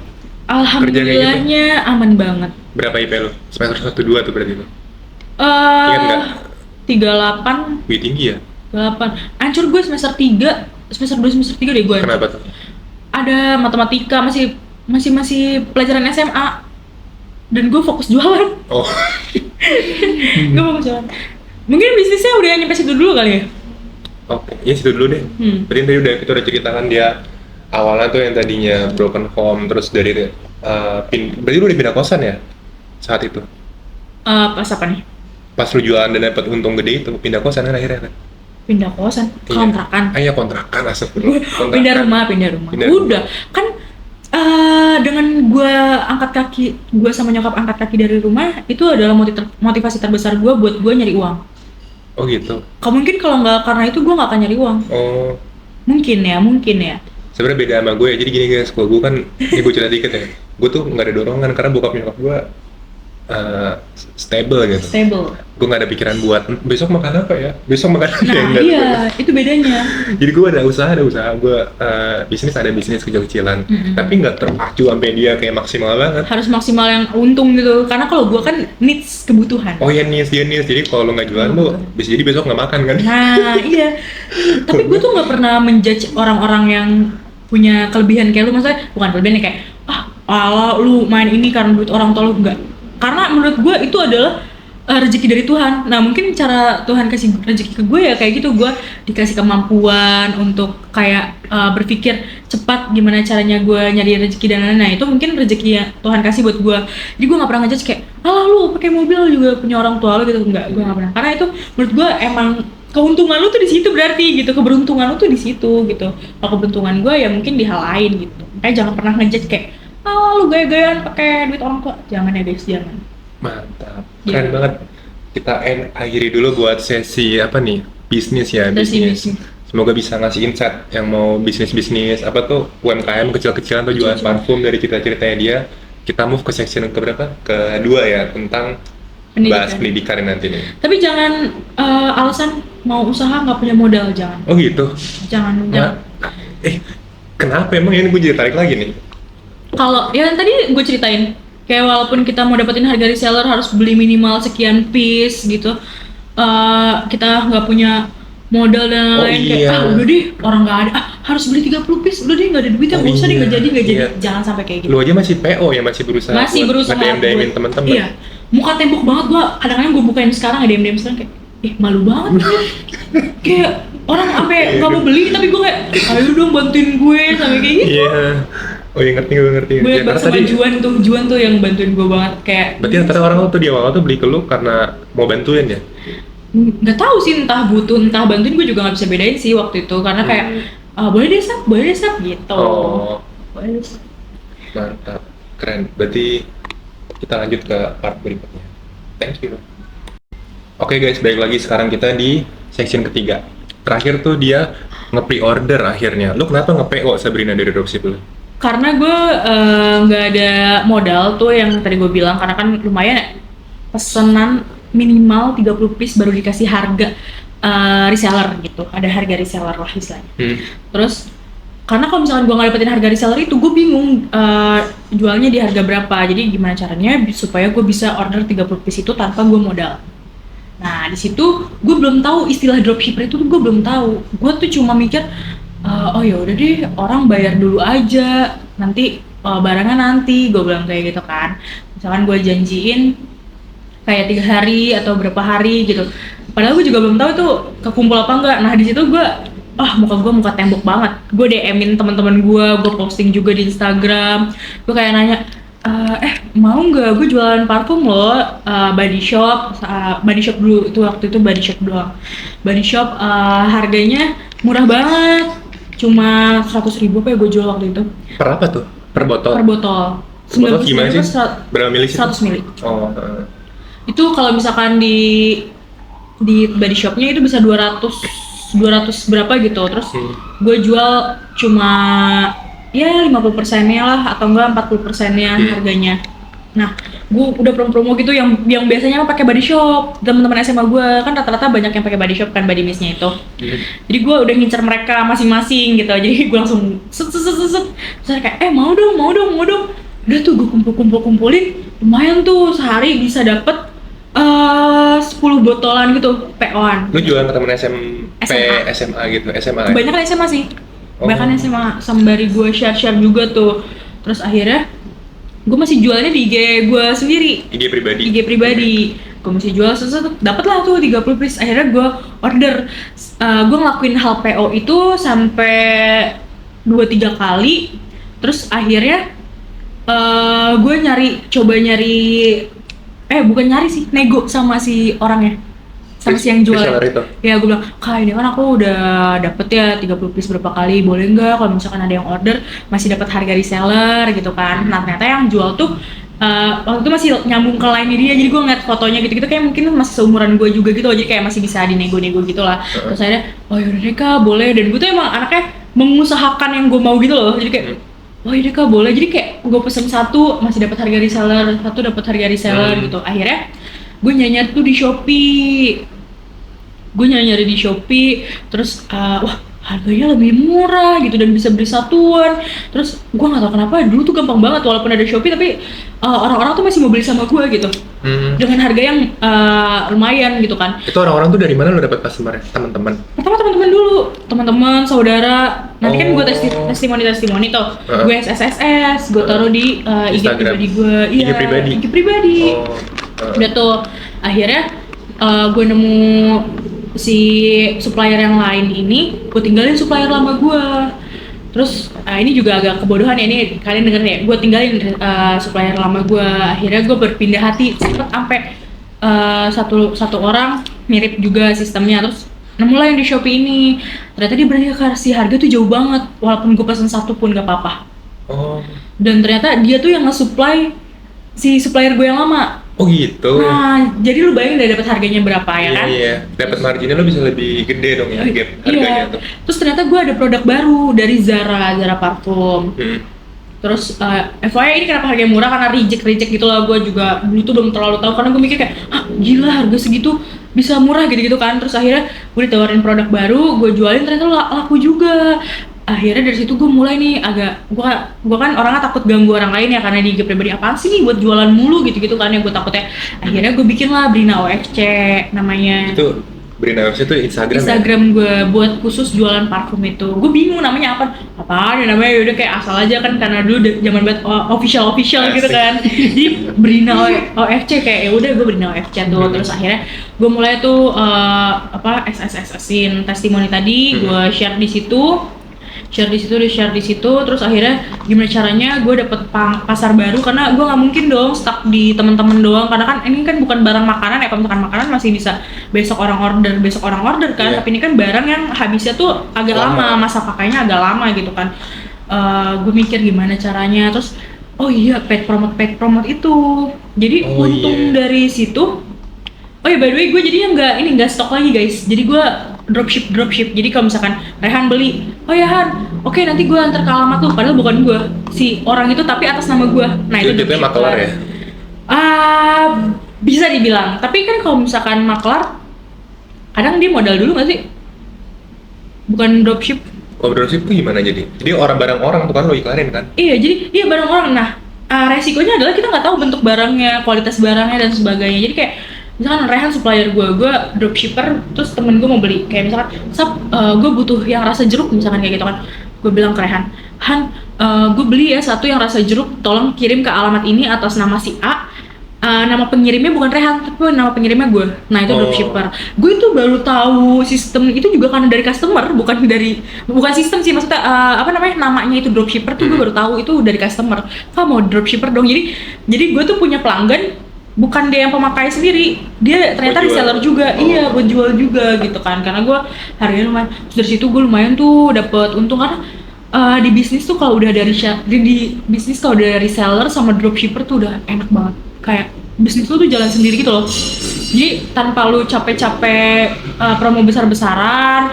alhamdulillahnya aman banget. Berapa IP lu? Semester 1-2 tuh berarti itu? Ingat nggak? 38. Wih, tinggi ya? 8. Hancur gue semester 3, semester 2, semester 3 deh gue. Kenapa tuh? Ada matematika, masih pelajaran SMA. Dan gue fokus jualan. Oh. Gue fokus jualan. Mungkin bisnisnya udah nyampe situ dulu kali ya? Oke, ya situ dulu deh. Berarti tadi kita udah ceritakan dia awalnya tuh yang tadinya broken home, terus dari berarti lu udah pindah kosan ya saat itu? Pas apa nih? Pas lu jualan dan dapat untung gede itu, pindah kosan kan akhirnya kan? Pindah kosan? Kontrakan? Iya kontrakan, astagfirullah. Pindah rumah. Udah, kan dengan gue angkat kaki, gue sama nyokap angkat kaki dari rumah, itu adalah motivasi terbesar gue buat gue nyari uang. Oh gitu? Mungkin kalau nggak karena itu gue nggak akan nyari uang. Oh. Mungkin ya. Sebenarnya beda sama gue ya, jadi gini guys, kalau gue kan, ini gue cerita dikit ya, gue tuh nggak ada dorongan karena bokap nyokap gue stable gitu. Gue nggak ada pikiran buat besok makan apa ya, besok makan apa. Nah iya, itu bedanya. Jadi gue ada usaha gue ada bisnis kecil-kecilan, tapi nggak terpacu sampai dia kayak maksimal banget. Harus maksimal yang untung gitu, karena kalau gue kan needs, kebutuhan. Oh iya needs, jadi kalau lo nggak jualan lo bisa jadi besok nggak makan kan. Nah iya, tapi gue tuh nggak pernah menjudge orang-orang yang punya kelebihan kayak lu, maksudnya bukan kelebihan kayak lu main ini karena duit orang tua lu, enggak. Karena menurut gue itu adalah rezeki dari Tuhan. Nah mungkin cara Tuhan kasih rezeki ke gue ya kayak gitu, gue dikasih kemampuan untuk kayak berpikir cepat gimana caranya gue nyari rezeki dan lain-lain. Nah itu mungkin rezeki yang Tuhan kasih buat gue. Jadi gue nggak pernah ngejudge kayak, lu pakai mobil juga punya orang tua lu gitu, enggak, gue nggak pernah. Karena itu menurut gue emang keuntungan lu tuh di situ berarti gitu, keberuntungan lu tuh di situ gitu. Kalau keberuntungan gue ya mungkin di hal lain gitu. Kayak jangan pernah ngejudge kayak, lu gaya-gayaan pakai duit orang tua. Jangan ya guys, jangan. Mantap, keren banget. Kita akhiri dulu buat sesi apa nih, bisnis ya, bisnis. Semoga bisa ngasih insight yang mau bisnis apa tuh UMKM kecil-kecilan tuh jualan parfum dari cerita-ceritanya dia. Kita move ke section ke berapa? Kedua ya, tentang bahas pendidikan nanti nih. Tapi jangan alasan mau usaha nggak punya modal, jangan. Oh gitu? Jangan. Kenapa emang ini gue jadi tarik lagi nih? Kalau yang tadi gue ceritain, kayak walaupun kita mau dapetin harga reseller harus beli minimal sekian piece gitu, kita nggak punya modal dan lain-lain, kayak udah deh orang nggak ada, harus beli 30 piece, udah deh nggak ada duitnya, nggak usah deh, nggak jadi, jangan sampai kayak gitu. Lu aja masih PO ya, masih berusaha nge-DM-in temen-temen. Iya, muka tembok banget gue, kadang-kadang gue bukain sekarang, nge-DM sekarang kayak, malu banget kayak orang sampai nggak mau beli, tapi gue kayak, ayo dong bantuin gue, sampai kayak gitu. Oh iya ngerti. Gue sama Juan tuh yang bantuin gue banget kayak. Berarti antara orang tuh di awal tuh beli ke lu karena mau bantuin ya? Nggak tahu sih, entah butuh entah bantuin, gue juga nggak bisa bedain sih waktu itu karena kayak boleh deh sap gitu. Oh. Boleh deh sap. Mantap, keren. Berarti kita lanjut ke part berikutnya. Thank you. Oke guys, balik lagi sekarang kita di section ketiga. Terakhir tuh dia nge-pre-order akhirnya. Lu kenapa nge-PO Sabrina dari dropship lu? Karena gue nggak ada modal tuh yang tadi gue bilang, karena kan lumayan ya, pesanan minimal 30 piece baru dikasih harga reseller gitu, ada harga reseller lah istilahnya. Terus karena kalau misalkan gue nggak dapetin harga reseller itu, gue bingung jualnya di harga berapa. Jadi gimana caranya supaya gue bisa order 30 piece itu tanpa gue modal. Nah di situ gue belum tahu istilah dropshipper itu, gue belum tahu. Gue tuh cuma mikir oh ya udah deh, orang bayar dulu aja, nanti barangnya nanti, gue bilang kayak gitu kan. Misalkan gue janjiin kayak 3 hari atau berapa hari gitu, padahal gue juga belum tahu itu kekumpul apa enggak. Nah di situ gue muka tembok banget. Gue DM-in teman-teman gue posting juga di Instagram. Gue kayak nanya, mau nggak gue jualan parfum loh, body shop dulu, itu waktu itu body shop doang. Body shop harganya murah banget, cuma 100.000 apa ya gue jual waktu itu. Per apa tuh? Per botol? Per botol. Botol gimana sih? Berapa mili sih? 100 mili. Oh. Itu kalau misalkan di body shopnya itu bisa 200 berapa gitu. Terus gue jual cuma ya 50%-nya lah, atau enggak 40%-nya harganya. Nah, gue udah promo-promo gitu yang biasanya pakai body shop. Teman-teman SMA gue kan rata-rata banyak yang pakai body shop kan, body mist-nya itu. Jadi gue udah ngincer mereka masing-masing gitu. Jadi gue langsung set. Terus kayak mau dong. Udah tuh gue kumpulin, lumayan tuh sehari bisa dapet 10 botolan gitu, PO-an. Lu jualan ke temen SMA gitu, SMA? Kebanyakan SMA sih. Bahkan SMA, sembari gue share juga tuh. Terus akhirnya gue masih jualnya di IG gue sendiri. IG pribadi. Gue masih jual dapet lah tuh 30 piece. Akhirnya gue order. Gue ngelakuin hal PO itu sampai 2-3 kali. Terus akhirnya gue nego sama si orangnya, sama si yang jual. Ya gue bilang, Kak ini kan aku udah dapet ya 30 piece berapa kali, boleh nggak kalau misalkan ada yang order masih dapat harga reseller gitu kan. Nah ternyata yang jual tuh waktu itu masih nyambung ke line dia, jadi gue ngeliat fotonya gitu kayak mungkin masih seumuran gue juga gitu, jadi kayak masih bisa dinego-nego gitu lah. Terus akhirnya yaudah deh Kak boleh, dan gue tuh emang anaknya mengusahakan yang gue mau gitu loh, jadi kayak iya Kak boleh. Jadi kayak gue pesen satu masih dapat harga reseller, satu dapat harga reseller gitu. Akhirnya gue nyari tuh di Shopee. Terus harganya lebih murah gitu dan bisa beli satuan. Terus gue nggak tahu kenapa dulu tuh gampang banget, walaupun ada Shopee tapi orang-orang tuh masih mau beli sama gue gitu. Dengan harga yang lumayan gitu kan. Itu orang-orang tuh dari mana lo dapet customer? Teman-teman? Pertama teman-teman dulu, teman-teman, saudara. Nanti kan gue testimoni tuh. Gue SSS, gue taruh di IG pribadi gue. IG pribadi. Udah tuh akhirnya gue nemu si supplier yang lain ini, gue tinggalin supplier lama gue. Terus ini juga agak kebodohan ya, ini kalian denger ya, gue tinggalin supplier lama gue. Akhirnya gue berpindah hati, sempet sampai satu orang mirip juga sistemnya. Terus nemu lah yang di Shopee ini, ternyata dia berani kasih harga tuh jauh banget, walaupun gue pesen satu pun gak apa-apa. Dan ternyata dia tuh yang nge-supply si supplier gue yang lama. Oh gitu. Nah, jadi lu bayangin udah dapat harganya berapa ya kan? Iya. Dapat marginnya lu bisa lebih gede dong ya, gap harganya tuh. Terus ternyata gue ada produk baru dari Zara parfum. Terus FYI ini kenapa harganya murah, karena reject gitu lah. Gue juga dulu tuh belum terlalu tahu, karena gue mikir kayak gila harga segitu bisa murah gitu kan. Terus akhirnya gue ditawarin produk baru, gue jualin, ternyata laku juga. Akhirnya dari situ gue mulai nih agak, gue kan orangnya takut ganggu orang lain ya, karena di IG pribadi apaan sih nih buat jualan mulu gitu kan ya, gue takutnya. Akhirnya gue bikin lah Brina OFC namanya. Itu Brina OFC itu Instagram gue buat khusus jualan parfum itu. Gue bingung namanya apaan ya namanya, yaudah kayak asal aja kan, karena dulu zaman banget official gitu kan. Jadi Brina OFC kayak udah gue Brina OFC tuh. Terus akhirnya gue mulai tuh SSS-in testimoni tadi, gue share di situ, terus akhirnya gimana caranya gue dapet pasar baru, karena gue nggak mungkin dong stuck di teman-teman doang, karena kan ini kan bukan barang makanan ya. Kalau misalkan makanan masih bisa besok orang order kan, tapi ini kan barang yang habisnya tuh agak lama, masa pakainya agak lama gitu kan. Gue mikir gimana caranya, terus Oh iya, paid promote itu. Jadi Oh untung iya. dari situ. Oh ya, by the way, gue jadinya nggak stok lagi guys. Jadi gue dropship. Jadi kalau misalkan Rehan beli, oh ya Han, oke nanti gue antar ke alamat tuh. Padahal bukan gue, si orang itu tapi atas nama gue. Nah itu Itu dropship. makelar ya? Bisa dibilang. Tapi kan kalau misalkan maklar, kadang dia modal dulu nggak sih? Bukan dropship. Oh, dropship itu gimana jadi? Jadi barang orang tuh kan lo iklanin kan? Iya, jadi dia barang orang. Nah, resikonya adalah kita nggak tahu bentuk barangnya, kualitas barangnya dan sebagainya. Jadi kayak misalkan Rehan supplier gue dropshipper, terus temen gue mau beli. Kayak misalkan, gue butuh yang rasa jeruk misalkan kayak gitu kan. Gue bilang ke Rehan, Han, gue beli ya satu yang rasa jeruk, tolong kirim ke alamat ini atas nama si A. Nama pengirimnya bukan Rehan, tapi nama pengirimnya gue. Nah itu dropshipper. Gue itu baru tahu sistem itu juga karena dari customer, bukan sistem sih, maksudnya namanya itu dropshipper tuh gue baru tahu itu dari customer. Mau dropshipper dong. Jadi gue tuh punya pelanggan, bukan dia yang pemakai sendiri, dia ternyata reseller juga. Iya, buat jual juga gitu kan. Karena gue harganya lumayan. Terus dari situ gue lumayan tuh dapet untung karena di bisnis tuh kalau udah dari bisnis kalau udah reseller sama dropshipper tuh udah enak banget. Kayak bisnis lu tuh jalan sendiri gitu loh. Jadi tanpa lu capek-capek promo besar-besaran,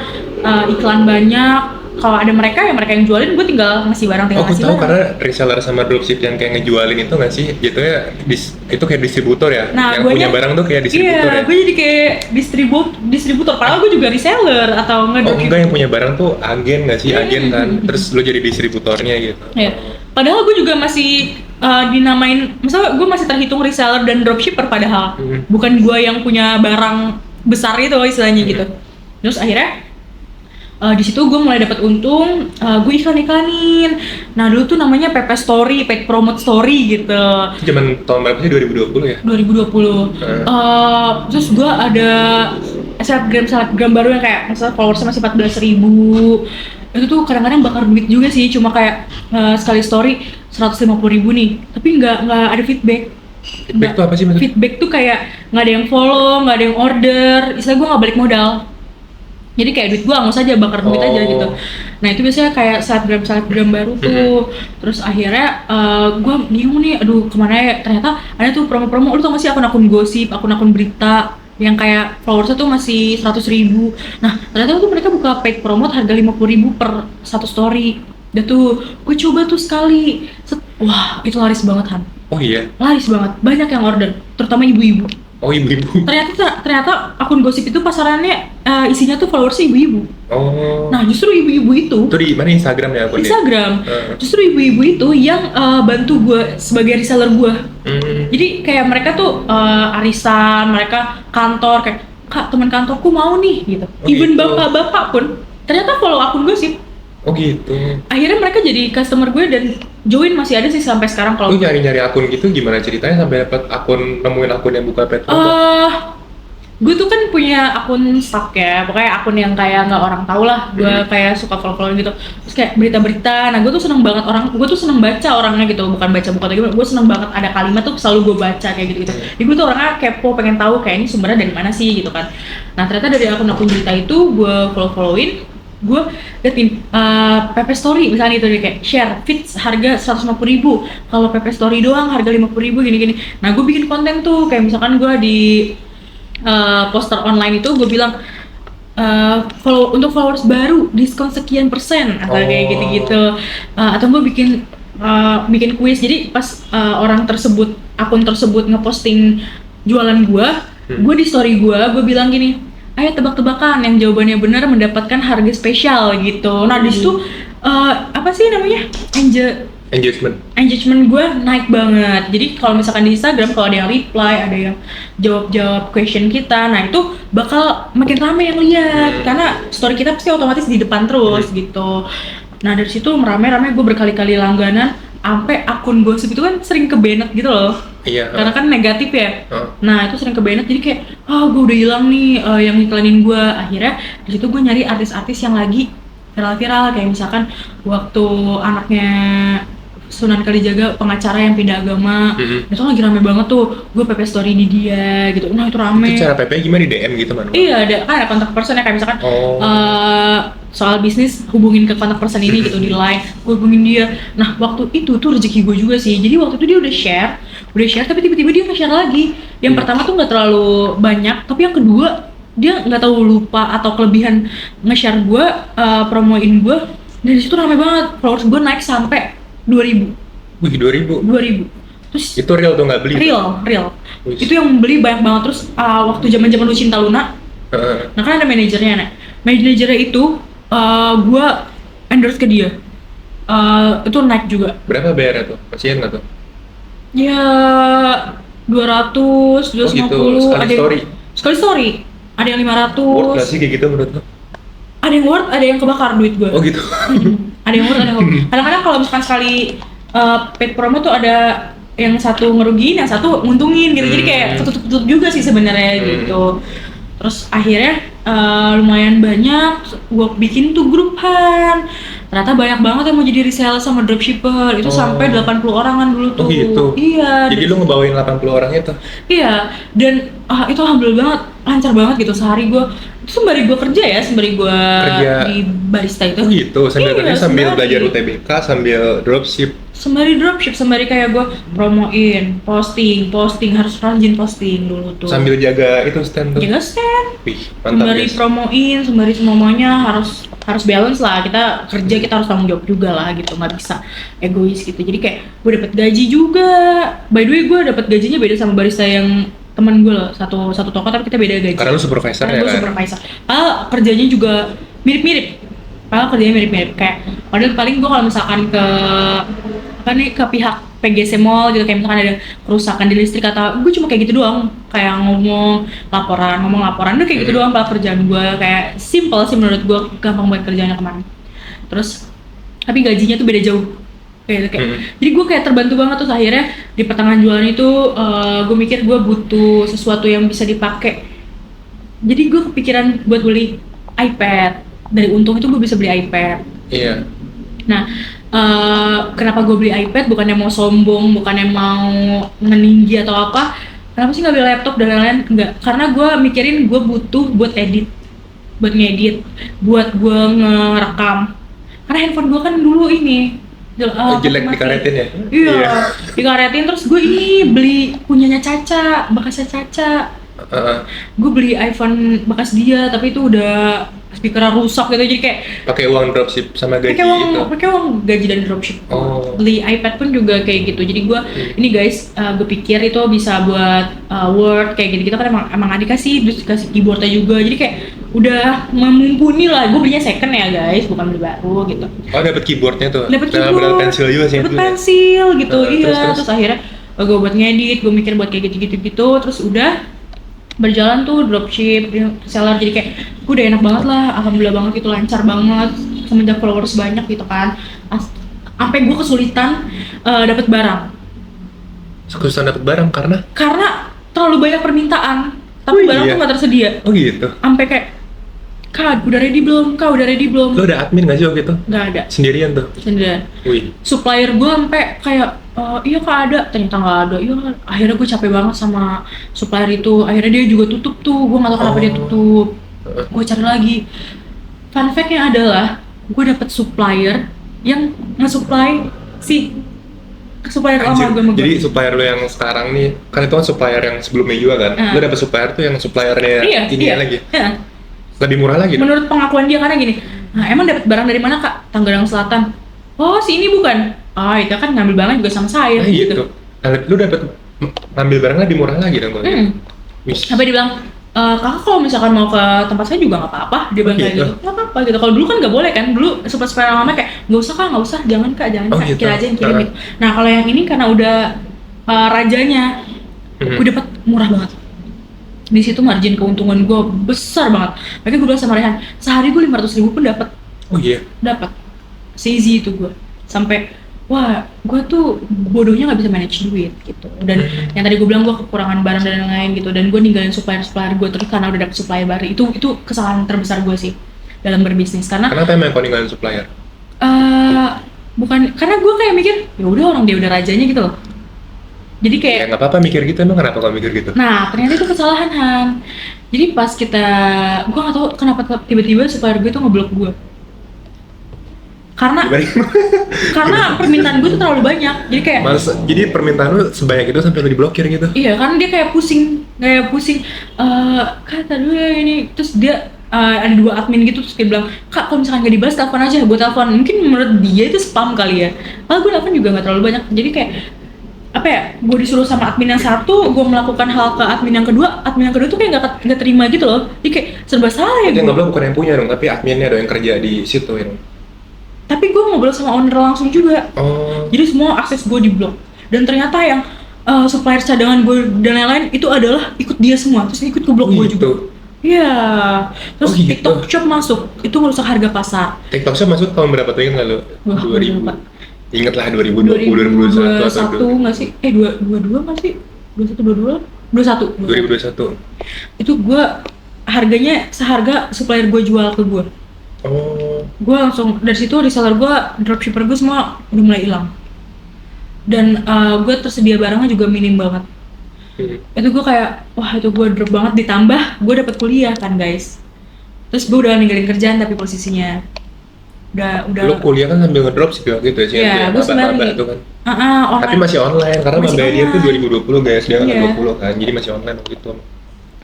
iklan banyak. Kalau ada mereka yang jualin, gue tinggal ngasih barang, Oh, aku tahu barang. karena reseller sama dropship yang kayak ngejualin itu nggak sih? Jatuhnya itu kayak distributor ya? Nah, Yang punya barang tuh kayak distributor iya, ya? gue jadi kayak distributor. Padahal gue juga reseller atau Oh enggak, yang punya barang tuh agen nggak sih? Agen kan? Terus lo jadi distributornya gitu? Ya. Padahal gue juga masih dinamain, misalnya gue masih terhitung reseller dan dropshipper padahal bukan gue yang punya barang besar itu istilahnya gitu. Terus akhirnya di situ gue mulai dapat untung, gue iklanin. Nah dulu tuh namanya PP Story, paid promote story gitu. Itu zaman tahun berapa sih? 2020 ya? 2020. Terus gue ada selebgram baru yang kayak misalnya followersnya masih 14.000. Itu tuh kadang-kadang bakar duit juga sih, cuma kayak sekali story 150.000 nih, tapi nggak ada feedback. Feedback tuh apa sih maksudnya? Feedback tuh kayak nggak ada yang follow, nggak ada yang order, istilah gue nggak balik modal. Jadi kayak duit gue angus aja, bakar duit aja gitu. Nah itu biasanya kayak selebgram baru tuh. Terus akhirnya gue bingung nih, aduh kemana ya, ternyata ada tuh promo-promo. Lu tau gak sih akun-akun gosip, akun-akun berita yang kayak followersnya tuh masih 100.000. Nah ternyata tuh mereka buka paid promote harga 50.000 per satu story. Dan tuh gue coba tuh sekali, wah itu laris banget Han. Oh iya? Laris banget, banyak yang order, terutama ibu-ibu. Oh ibu-ibu? Ternyata akun gosip itu pasarannya isinya tuh followersnya ibu-ibu. Oh. Nah justru ibu-ibu itu di mana Instagram ya akunnya? Instagram. Justru ibu-ibu itu yang bantu gue sebagai reseller gue. Jadi kayak mereka tuh arisan, mereka kantor kayak, Kak teman kantorku mau nih gitu. Even bapak-bapak pun ternyata follow akun gosip. Oh gitu. Akhirnya mereka jadi customer gue dan join masih ada sih sampai sekarang. Kalau lu nyari-nyari akun gitu gimana ceritanya sampai dapat nemuin akun yang buka paid gue tuh kan punya akun stock ya, pokoknya akun yang kayak nggak orang tahu lah. Gue kayak suka follow gitu, terus kayak berita-berita. Nah gue tuh seneng banget gue tuh seneng baca orangnya gitu, bukan baca buku atau gimana. Gue seneng banget ada kalimat tuh selalu gue baca kayak gitu. Jadi gue tuh orangnya kepo, pengen tahu kayak ini sumbernya dari mana sih gitu kan. Nah ternyata dari akun berita itu gue followin, gue liatin PP Story misalnya itu dia kayak share feed harga 150.000, kalau PP Story doang harga 50.000 gini. Nah gue bikin konten tuh kayak misalkan gue di poster online itu gue bilang untuk followers baru diskon sekian persen atau kayak gitu-gitu, atau gue bikin kuis. Jadi pas akun tersebut ngeposting jualan gue di story gue bilang gini, ayo tebak-tebakan yang jawabannya benar mendapatkan harga spesial gitu. Nah di situ apa sih namanya, engagement gue naik banget. Jadi kalau misalkan di Instagram kalau ada yang reply, ada yang jawab question kita, nah itu bakal makin rame yang lihat karena story kita pasti otomatis di depan terus gitu. Nah dari situ rame-rame, gue berkali-kali langganan, sampai akun gosip itu kan sering ke-banned gitu loh. Iya. Karena kan negatif ya. Nah itu sering ke-banned, jadi kayak gue udah hilang nih yang iklanin gue. Akhirnya di situ gue nyari artis-artis yang lagi viral-viral, kayak misalkan waktu anaknya Sunan Kalijaga pengacara yang pindah agama, itu lagi rame banget tuh. Gue PP story di dia gitu. Nah itu rame. Itu cara PP gimana, di DM gitu man? Iya, ada kontak person ya, kayak misalkan soal bisnis, hubungin ke kontak person ini gitu di line, gue hubungin dia. Nah waktu itu tuh rezeki gue juga sih, jadi waktu itu dia udah share tapi tiba-tiba dia nge-share lagi. Yang pertama tuh nggak terlalu banyak, tapi yang kedua dia nggak tahu lupa atau kelebihan nge-share gue, promoin gue, dan disitu ramai banget, followers gue naik sampai 2000. Wih, 2000. Terus Itu real tuh, nggak beli? real. Wih. Itu yang beli banyak banget. Terus waktu zaman Lu Cinta Luna, nah kan ada manajernya nih. Manajernya itu gue endorse ke dia. Itu naik juga. Berapa bayarnya tuh? Masih ingat tuh? Ya 200, 250. gitu, sekali story? Sekali story. Ada yang 500. Worth nggak sih kayak gitu menurut lo? Ada yang worth, ada yang kebakar duit gue. Oh gitu? Ada yang worth, ada yang kebakar. Kadang-kadang kalau misalkan sekali paid promo tuh ada yang satu ngerugiin, yang satu nguntungin gitu. Jadi kayak ketutup-ketutup juga sih sebenarnya gitu. Terus akhirnya lumayan banyak, gue bikin tuh grupan. Ternyata banyak banget yang mau jadi reseller sama dropshipper. Itu sampai 80 orangan dulu tuh. Oh gitu? Iya. Jadi lu ngebawain 80 orang itu? Iya, dan itu alhamdulillah banget, lancar banget gitu. Sehari gue, itu sembari gue kerja ya, sembari gue di barista itu. Oh gitu, sambil kerja sambil belajar UTBK, sambil dropship. Sembari dropship, sembari kayak gue promoin, posting, harus rajin posting dulu tuh. Sambil jaga itu stand tuh? Jaga stand. Wih, mantap. Sembari promoin, sembari semuanya harus balance lah. Kita kerja, kita harus tanggung jawab juga lah gitu, nggak bisa egois gitu. Jadi kayak gue dapet gaji juga. By the way, gue dapet gajinya beda sama barista yang teman gue loh, satu toko tapi kita beda gaji. Karena lu supervisor ya kan? Gue supervisor. Kerjanya juga mirip-mirip. Kayak padahal paling gue kalau misalkan ke pihak PGC Mall gitu, kayak misalkan ada kerusakan di listrik atau gue cuma kayak gitu doang, kayak ngomong laporan udah kayak gitu doang. Kerjaan gue kayak simple sih menurut gue, gampang buat kerjaannya kemarin. Terus tapi gajinya tuh beda jauh kayak jadi gue kayak terbantu banget. Terus akhirnya di pertengahan jualan itu gue mikir gue butuh sesuatu yang bisa dipakai, jadi gue kepikiran buat beli iPad. Dari untung itu gue bisa beli iPad. Iya. Nah, kenapa gue beli iPad? Bukannya mau sombong, bukannya mau meninggi atau apa. Kenapa sih nggak beli laptop dan lain-lain? Enggak, karena gue mikirin gue butuh buat ngedit, buat gue ngerekam. Karena handphone gue kan dulu ini jelek, dikaretin ya? Iya, dikaretin. Terus gue ini beli punyanya Caca, bekasnya Caca. Gue beli iPhone bekas dia, tapi itu udah speakernya rusak gitu, jadi kayak pakai uang dropship sama gaji itu. Pakai uang gaji dan dropship. Beli iPad pun juga kayak gitu. Jadi gue ini guys, gue pikir itu bisa buat Word kayak gitu. Kita kan emang dikasih keyboardnya juga. Jadi kayak udah memumpuni lah. Gue belinya second ya guys, bukan beli baru gitu. Oh, dapat keyboardnya tuh. Dapat keyboard, pensil juga sih. Dapat pensil gitu. Terus akhirnya gue buat ngedit, gue mikir buat kayak gitu. Terus udah berjalan tuh dropship, reseller, jadi kayak gue udah enak banget lah, alhamdulillah banget gitu, lancar banget semenjak followers banyak gitu kan. Sampai gue kesulitan dapat barang. Kesulitan dapat barang karena terlalu banyak permintaan, tapi barang tuh nggak tersedia. Oh gitu. Sampai kayak, Kak, udah ready belum? Lo ada admin nggak sih waktu itu? Nggak ada. Sendirian tuh? Sendirian. Wih. Supplier gue sampai kayak, iya Kak ada, ternyata nggak ada. Iya, akhirnya gue capek banget sama supplier itu. Akhirnya dia juga tutup tuh, gue nggak tahu kenapa dia tutup. Gue cari lagi. Fun fact-nya adalah, gue dapet supplier yang nge-supply supplier lama gue. Jadi supplier lo yang sekarang nih, kan itu kan supplier yang sebelumnya juga kan? Lo dapet supplier tuh yang suppliernya lagi? Iya. Lebih murah lagi? Menurut pengakuan dia, karena gini, nah emang dapat barang dari mana Kak? Tangerang Selatan. Oh, si ini bukan? Itu kan ngambil barang juga sama saya. Gitu. Nah, lu dapat ngambil barang lebih murah lagi dong? Sampai dia bilang, Kakak kalau misalkan mau ke tempat saya juga nggak apa-apa. Dia bilang kayak gitu, nggak apa-apa gitu. Kalau dulu kan nggak boleh kan, dulu supplier lama kayak, nggak usah Kak, jangan Kak, gitu. Kita aja yang kirim gitu. Nah kalau yang ini karena udah rajanya, gue dapat murah banget. Di situ margin keuntungan gue besar banget. Makanya gue bilang sama Rehan, sehari gue 500.000 pun dapat. Oh iya? Dapat. Easy itu gue. Sampai, wah, gue tuh bodohnya nggak bisa manage duit gitu. Dan yang tadi gue bilang, gue kekurangan barang dan lain-lain gitu. Dan gue ninggalin supplier gue terus karena udah dapet supplier baru. Itu kesalahan terbesar gue sih dalam berbisnis. Kenapa emang kau ninggalin supplier? Bukan, karena gue kayak mikir, ya udah orang dia udah rajanya gitu loh. Jadi kayak ya nggak apa-apa mikir gitu, emang kenapa kau mikir gitu? Nah ternyata itu kesalahan Han. Jadi pas gue nggak tahu kenapa tiba-tiba supplier gue tuh ngeblok gue. karena permintaan gue tuh terlalu banyak, jadi kayak jadi permintaan lu sebanyak itu sampai lu diblokir gitu? Iya kan, dia kayak pusing kata dulu ya ini, terus dia ada 2 admin gitu, terus dia bilang, kak kalau misalkan gak dibahas telepon aja, gue telepon. Mungkin menurut dia itu spam kali ya, gue telepon juga gak terlalu banyak, jadi kayak apa ya, gue disuruh sama admin yang satu, gue melakukan hal ke admin yang kedua tuh kayak nggak terima gitu loh, jadi kayak serba salah ya. Yang ngobrol bukan yang punya dong, tapi adminnya dong yang kerja di situ ya. Tapi gue ngobrol sama owner langsung juga, jadi semua akses gue diblok, dan ternyata yang supplier cadangan gue dan lain-lain itu adalah ikut dia semua, terus ikut ke blok gue juga. Iya, terus gitu. TikTok Shop masuk, itu merusak harga pasar. TikTok Shop masuk tahun berapa tuh, ingat nggak lo? 2000. Ingat lah 2020, 2021 nggak sih? 22 nggak sih? 2021. Itu gue harganya seharga supplier gue jual ke gue. Gue langsung dari situ reseller gue, dropshipper gue semua udah mulai hilang. Dan gue tersedia barangnya juga minim banget. Itu gue kayak, wah itu gue drop banget, ditambah gue dapet kuliah kan guys. Terus gue udah ninggalin kerjaan tapi posisinya udah. Lu kuliah kan sambil ngedropship ya gitu sih? Iya, gue sebenarnya tuh kan. Online. Tapi masih online karena maba dia tuh 2020 guys, dia kan 20 kan, jadi masih online gitu.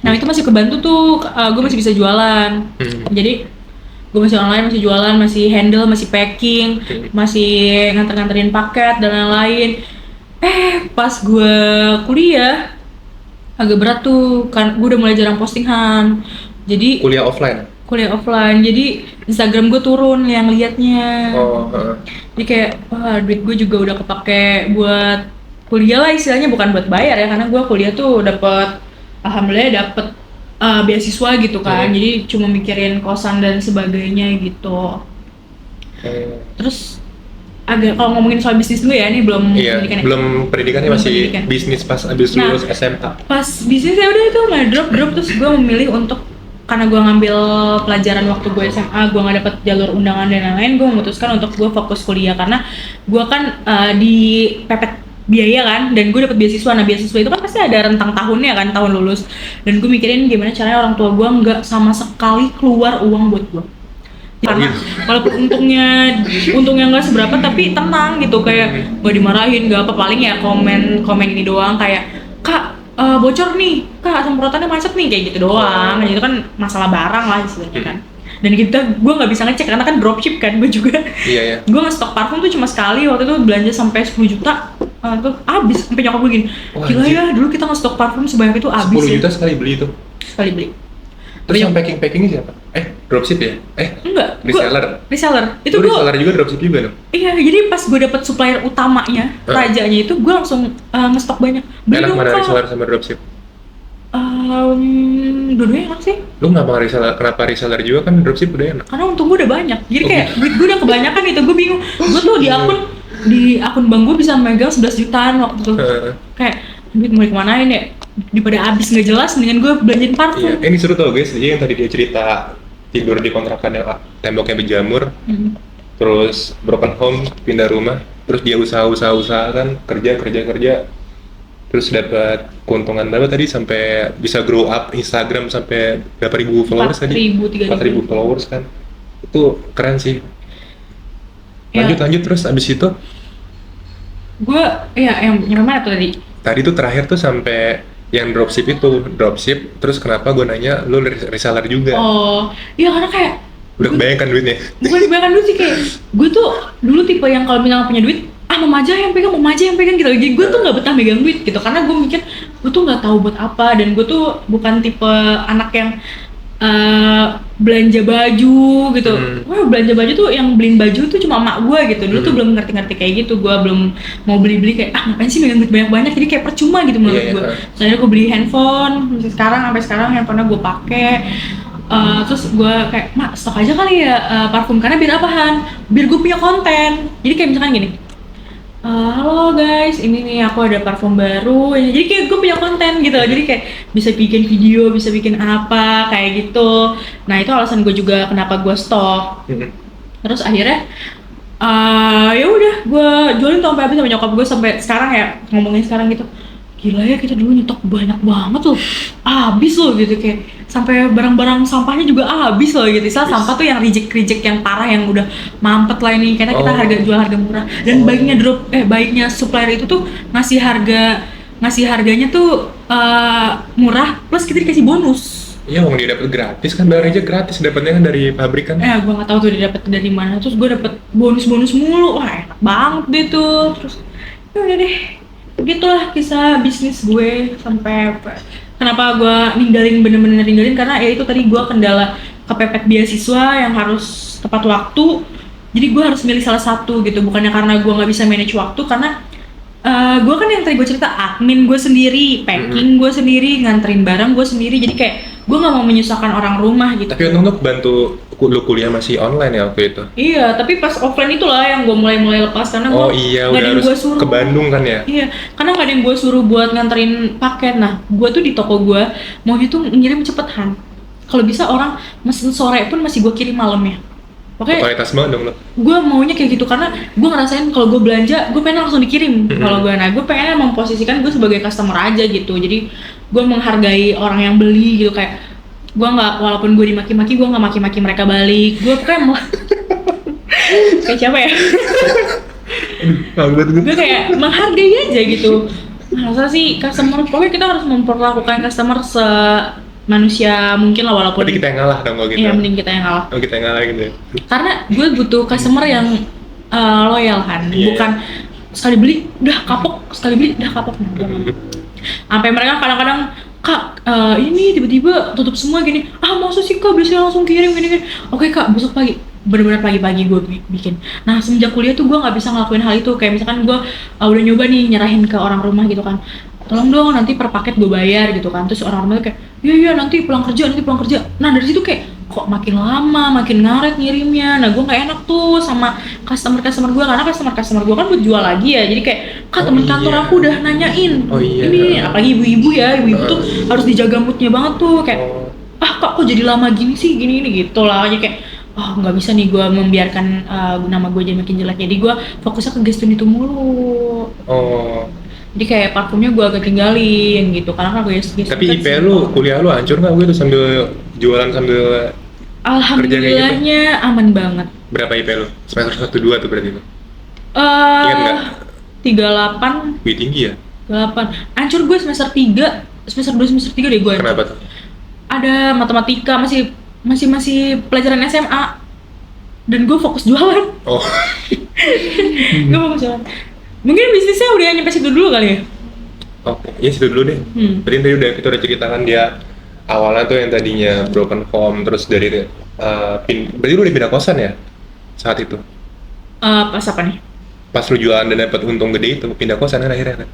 Nah itu masih kebantu tuh, gue masih bisa jualan. Jadi gue masih online, masih jualan, masih handle, masih packing, masih nganter-nganterin paket dan lain-lain. Pas gue kuliah agak berat tuh, kan gue udah mulai jarang postingan. Jadi kuliah offline, jadi Instagram gue turun yang liatnya. Jadi kayak, wah duit gue juga udah kepake buat kuliah lah istilahnya, bukan buat bayar ya, karena gue kuliah tuh alhamdulillah dapet beasiswa gitu kan, jadi cuma mikirin kosan dan sebagainya gitu. Terus agak, kalau ngomongin soal bisnis dulu ya, ini belum pendidikan. Belum pendidikannya, masih pendidikan. Bisnis pas abis lulus SMA. Pas bisnisnya udah itu nggak drop, terus gue memilih untuk, karena gue ngambil pelajaran waktu gue SMA, gue nggak dapet jalur undangan dan lain-lain, gue memutuskan untuk gue fokus kuliah, karena gue kan dipepet biaya kan, dan gue dapet beasiswa. Nah beasiswa itu kan pasti ada rentang tahunnya kan, tahun lulus, dan gue mikirin gimana caranya orang tua gue nggak sama sekali keluar uang buat gue, karena walaupun untungnya nggak seberapa tapi tenang gitu, kayak gue dimarahin nggak apa, paling ya komen ini doang kayak, kak bocor nih, kak semprotannya macet nih, kayak gitu doang. Itu kan masalah barang lah istilahnya kan. Dan gue nggak bisa ngecek karena kan dropship kan, gue juga. Iya. Gue nge-stok parfum tuh cuma sekali, waktu itu belanja sampai 10 juta, tuh habis. Sampai nyokap gue gini, gila ya dulu kita nge-stok parfum sebanyak itu habis. 10 juta sekali beli itu? Sekali beli. Terus yang packingnya siapa? Dropship ya? Enggak. Reseller. Itu reseller juga, dropship juga dong? Iya, jadi pas gue dapet supplier utamanya, rajanya itu, gue langsung ngestok banyak. Enak mana reseller sama dropship? Dua-duanya enak sih. Lu kenapa reseller juga, kan dropship udah enak? Karena untung gue udah banyak, jadi kayak duit gue udah kebanyakan itu, gue bingung. Gue tuh di akun bank gue bisa megang 11 jutaan waktu itu. Kayak, duit mau dikemanain ya? Daripada habis nggak jelas, mendingan gue belanjain parfum. Iya, ini seru tau guys, jadi yang tadi dia cerita tidur di kontrakan yang temboknya berjamur, terus broken home, pindah rumah, terus dia usaha kan, kerja, terus dapat keuntungan berapa tadi, sampai bisa grow up Instagram sampai berapa ribu followers tadi? 4.000 followers kan, itu keren sih. Lanjut terus abis itu? Gue, yang mana tuh tadi? Tadi tuh terakhir tuh sampai yang dropship, terus kenapa gue nanya lu reseller juga? Iya karena kayak udah kebanyakan duitnya. Bukan kebanyakan duit sih, kayak gue tuh dulu tipe yang kalau misalnya punya duit, mama aja yang pegang gitu. Jadi gue tuh nggak betah megang duit gitu, karena gue mikir gue tuh nggak tahu buat apa, dan gue tuh bukan tipe anak yang belanja baju gitu. Belanja baju tuh yang beliin baju tuh cuma emak gue gitu. Dulu tuh belum ngerti kayak gitu, gue belum mau beli kayak ngapain sih megang duit banyak-banyak, jadi kayak percuma gitu menurut gue. Soalnya gue beli handphone, sampai sekarang handphonenya gue pakai. Terus gue kayak, mak stok aja kali ya parfum, karena biar apaan? Biar gue punya konten. Jadi kayak misalkan gini, halo guys, ini nih aku ada parfum baru. Jadi kayak gue punya konten gitu, jadi kayak bisa bikin video, bisa bikin apa kayak gitu. Nah itu alasan gue juga kenapa gue stok. Terus akhirnya ya udah gue jualin tuh sampai habis sama nyokap gue, sampai sekarang ya, ngomongin sekarang gitu, gila ya kita dulu nyetok banyak banget loh, habis loh gitu, kayak sampai barang-barang sampahnya juga habis loh gitu. Misal sampah tuh yang reject yang parah, yang udah mampet lah ini, karena kita jual harga murah. Dan baiknya supplier itu tuh ngasih harganya tuh murah plus kita dikasih bonus. Iya, mau dia dapat gratis kan, barang aja gratis dapatnya kan dari pabrik kan. Gue nggak tahu tuh dia dapat dari mana, terus gue dapat bonus mulu, wah enak banget deh tuh. Terus ya udah deh, begitulah kisah bisnis gue sampai kenapa gue bener-bener ninggalin, karena ya itu tadi gue kendala kepepet beasiswa yang harus tepat waktu, jadi gue harus milih salah satu gitu. Bukannya karena gue nggak bisa manage waktu, karena gue kan yang tadi gue cerita, admin gue sendiri, packing gue sendiri, nganterin barang gue sendiri, jadi kayak gue nggak mau menyusahkan orang rumah gitu. Tapi untung tuh bantu lu kuliah masih online ya waktu itu. Iya, tapi pas offline itulah yang gue mulai lepas, karena gue udah harus ke Bandung kan ya. Iya, karena nggak ada yang gue suruh buat nganterin paket. Nah, gue tuh di toko gue maunya tuh ngirim cepetan. Kalau bisa orang mesen sore pun masih gue kirim malamnya. Oke. Kualitas banget dong lo. Gue maunya kayak gitu, karena gue ngerasain kalau gue belanja, gue pengen langsung dikirim. Kalau gue pengen memposisikan gue sebagai customer aja gitu. Jadi gue menghargai orang yang beli gitu, kayak gue nggak, walaupun gue dimaki-maki, gue nggak maki-maki mereka balik. Gue kayak kayak siapa ya? Gue kayak menghargai aja gitu. Masa sih customer, pokoknya kita harus memperlakukan customer manusia mungkin lah, walaupun berarti kita yang ngalah dong kalau gitu. Iya, mending kita yang ngalah. Kita yang ngalah gitu ya. Karena gue butuh customer yang loyal kan, bukan sekali beli udah kapok. Sampai mereka kadang-kadang, Kak, ini tiba-tiba tutup semua gini. Masa sih Kak, biasanya langsung kirim gini. Oke Kak, besok pagi. Bener-bener pagi-pagi gue bikin. Nah, semenjak kuliah tuh gue nggak bisa ngelakuin hal itu. Kayak misalkan gue udah nyoba nih nyerahin ke orang rumah gitu kan, tolong dong nanti per paket gue bayar gitu kan. Terus orang rumah tuh kayak, iya nanti pulang kerja. Nah dari situ kayak kok makin lama makin ngaret ngirimnya. Nah gue nggak enak tuh sama customer gue, karena customer gue kan buat jual lagi ya. Jadi kayak, Kak, temen kantor aku udah nanyain ini, apalagi ibu-ibu tuh harus dijaga moodnya banget tuh, kayak Kak kok jadi lama gini sih, gini gitu lah. Jadi kayak nggak bisa nih gue membiarkan nama gue jadi makin jelek. Jadi gue fokusnya ke gesture itu mulu. Jadi kayak parfumnya gue agak tinggalin gitu, karena kan gue tapi IP lu, kuliah lu hancur nggak? Gue tuh sambil jualan sambil alhamdulillahnya aman banget. Berapa IP lu? Semester 1-2 tuh berarti lu? Ingat nggak? 38. Wih, tinggi ya? 8. Hancur gue semester 3, semester 2, semester 3 deh gue. Kenapa tuh? Ada matematika, masih pelajaran SMA, dan gue fokus jualan. Gue fokus jualan. Mungkin bisnisnya udah nyampe situ dulu kali ya? Oke, ya situ dulu deh. Tadi kita udah ceritakan dia awalnya tuh yang tadinya broken home, terus dari berarti lu udah pindah kosan ya saat itu? Pas apa nih? Pas lu jualan dan dapat untung gede itu, pindah kosan kan akhirnya kan?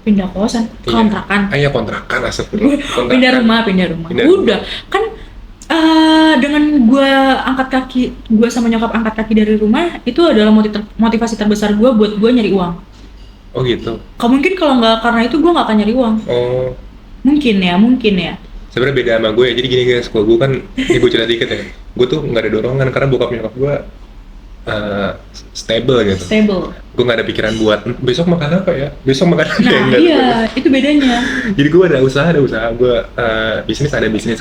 Pindah kosan? Kontrakan? Iya kontrakan, asap. Pindah rumah. Udah, kan dengan gue sama nyokap angkat kaki dari rumah, itu adalah motivasi terbesar gue buat gue nyari uang. Oh gitu. Mungkin kalau nggak karena itu gue nggak akan nyari uang. Mungkin ya. Sebenarnya beda sama gue ya. Jadi gini guys, kalau gue kan, ini gue cerita dikit ya. Gue tuh nggak ada dorongan karena bokap nyokap gue stable gitu. Gue nggak ada pikiran buat besok makan apa ya. Nah iya, itu bedanya. Jadi gue ada usaha gue bisnis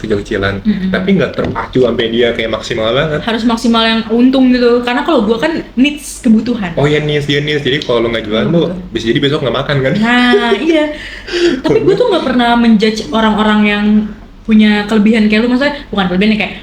kecil-kecilan. Tapi nggak terpacu sampai dia kayak maksimal banget. Harus maksimal yang untung gitu. Karena kalau gue kan needs, kebutuhan. Oh iya needs. Jadi kalau lo nggak jualan lo bisa jadi besok nggak makan kan? Nah iya. Tapi gue tuh nggak pernah menjudge orang-orang yang punya kelebihan kayak lu. Maksudnya bukan kelebihan kayak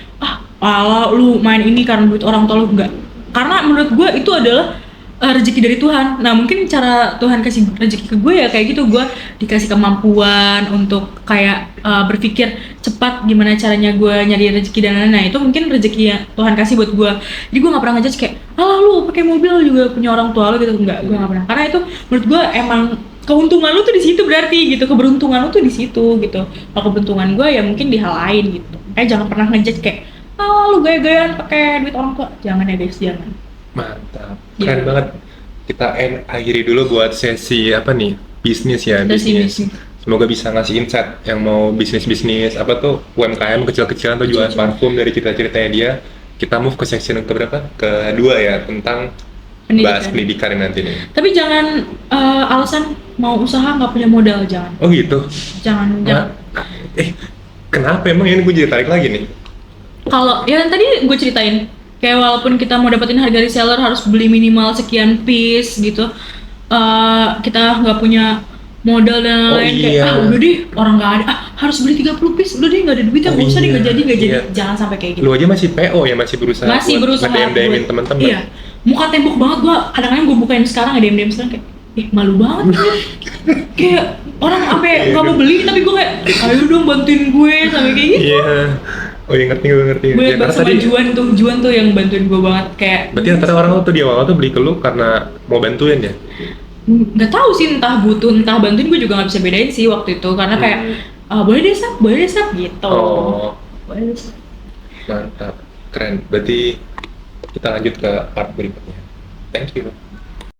lu main ini karena duit orang tua lu, enggak. Karena menurut gue itu adalah rezeki dari Tuhan. Nah mungkin cara Tuhan kasih rezeki ke gue ya kayak gitu. Gue dikasih kemampuan untuk kayak berpikir cepat gimana caranya gue nyari rezeki dan lain-lain. Nah itu mungkin rezeki yang Tuhan kasih buat gue. Jadi gue nggak pernah ngejudge kayak lu pakai mobil juga punya orang tua lu gitu. Enggak, gue nggak pernah. Karena itu menurut gue emang keuntungan lu tuh di situ berarti gitu. Keberuntungan lu tuh di situ gitu. Kalau keberuntungan gue ya mungkin di hal lain gitu. Jangan pernah ngejudge kayak lu gaya-gayaan pakai duit orang tua. Jangan ya guys, jangan. Mantap, keren banget. Kita akhiri dulu buat sesi apa nih? Bisnis ya, bisnis. Semoga bisa ngasih insight yang mau bisnis apa tuh UMKM kecil-kecilan atau jualan parfum dari cerita-ceritanya dia. Kita move ke section ke berapa? Kedua ya, tentang bahas pendidikan nanti nih. Tapi jangan alasan mau usaha nggak punya modal, jangan. Oh gitu? Jangan. Kenapa emang ini gue jadi tarik lagi nih? Kalau yang tadi gue ceritain, kayak walaupun kita mau dapetin harga reseller harus beli minimal sekian piece gitu, kita nggak punya modal dan lain-lain, kayak udah deh orang nggak ada, harus beli 30 piece, udah deh nggak ada duitnya, nggak usah deh, nggak jadi, jangan sampai kayak gitu. Lu aja masih PO ya, masih berusaha nge-DM-DM teman-teman. Iya, muka tembok banget gua, kadang-kadang gua bukain sekarang nge-DM sekarang kayak, malu banget kayak orang sampai nggak mau beli, tapi gua kayak, ayo dong bantuin gue, sampai kayak gitu. Iya. Oh iya, ngerti. Gue ya, sama Juan tuh yang bantuin gue banget kayak. Berarti antara orang tuh di awal tuh beli ke lu karena mau bantuin ya? Nggak tahu sih, entah butuh entah bantuin, gue juga nggak bisa bedain sih waktu itu karena kayak boleh deh sap gitu. Oh, boleh deh sap. Mantap, keren. Berarti kita lanjut ke part berikutnya. Thank you.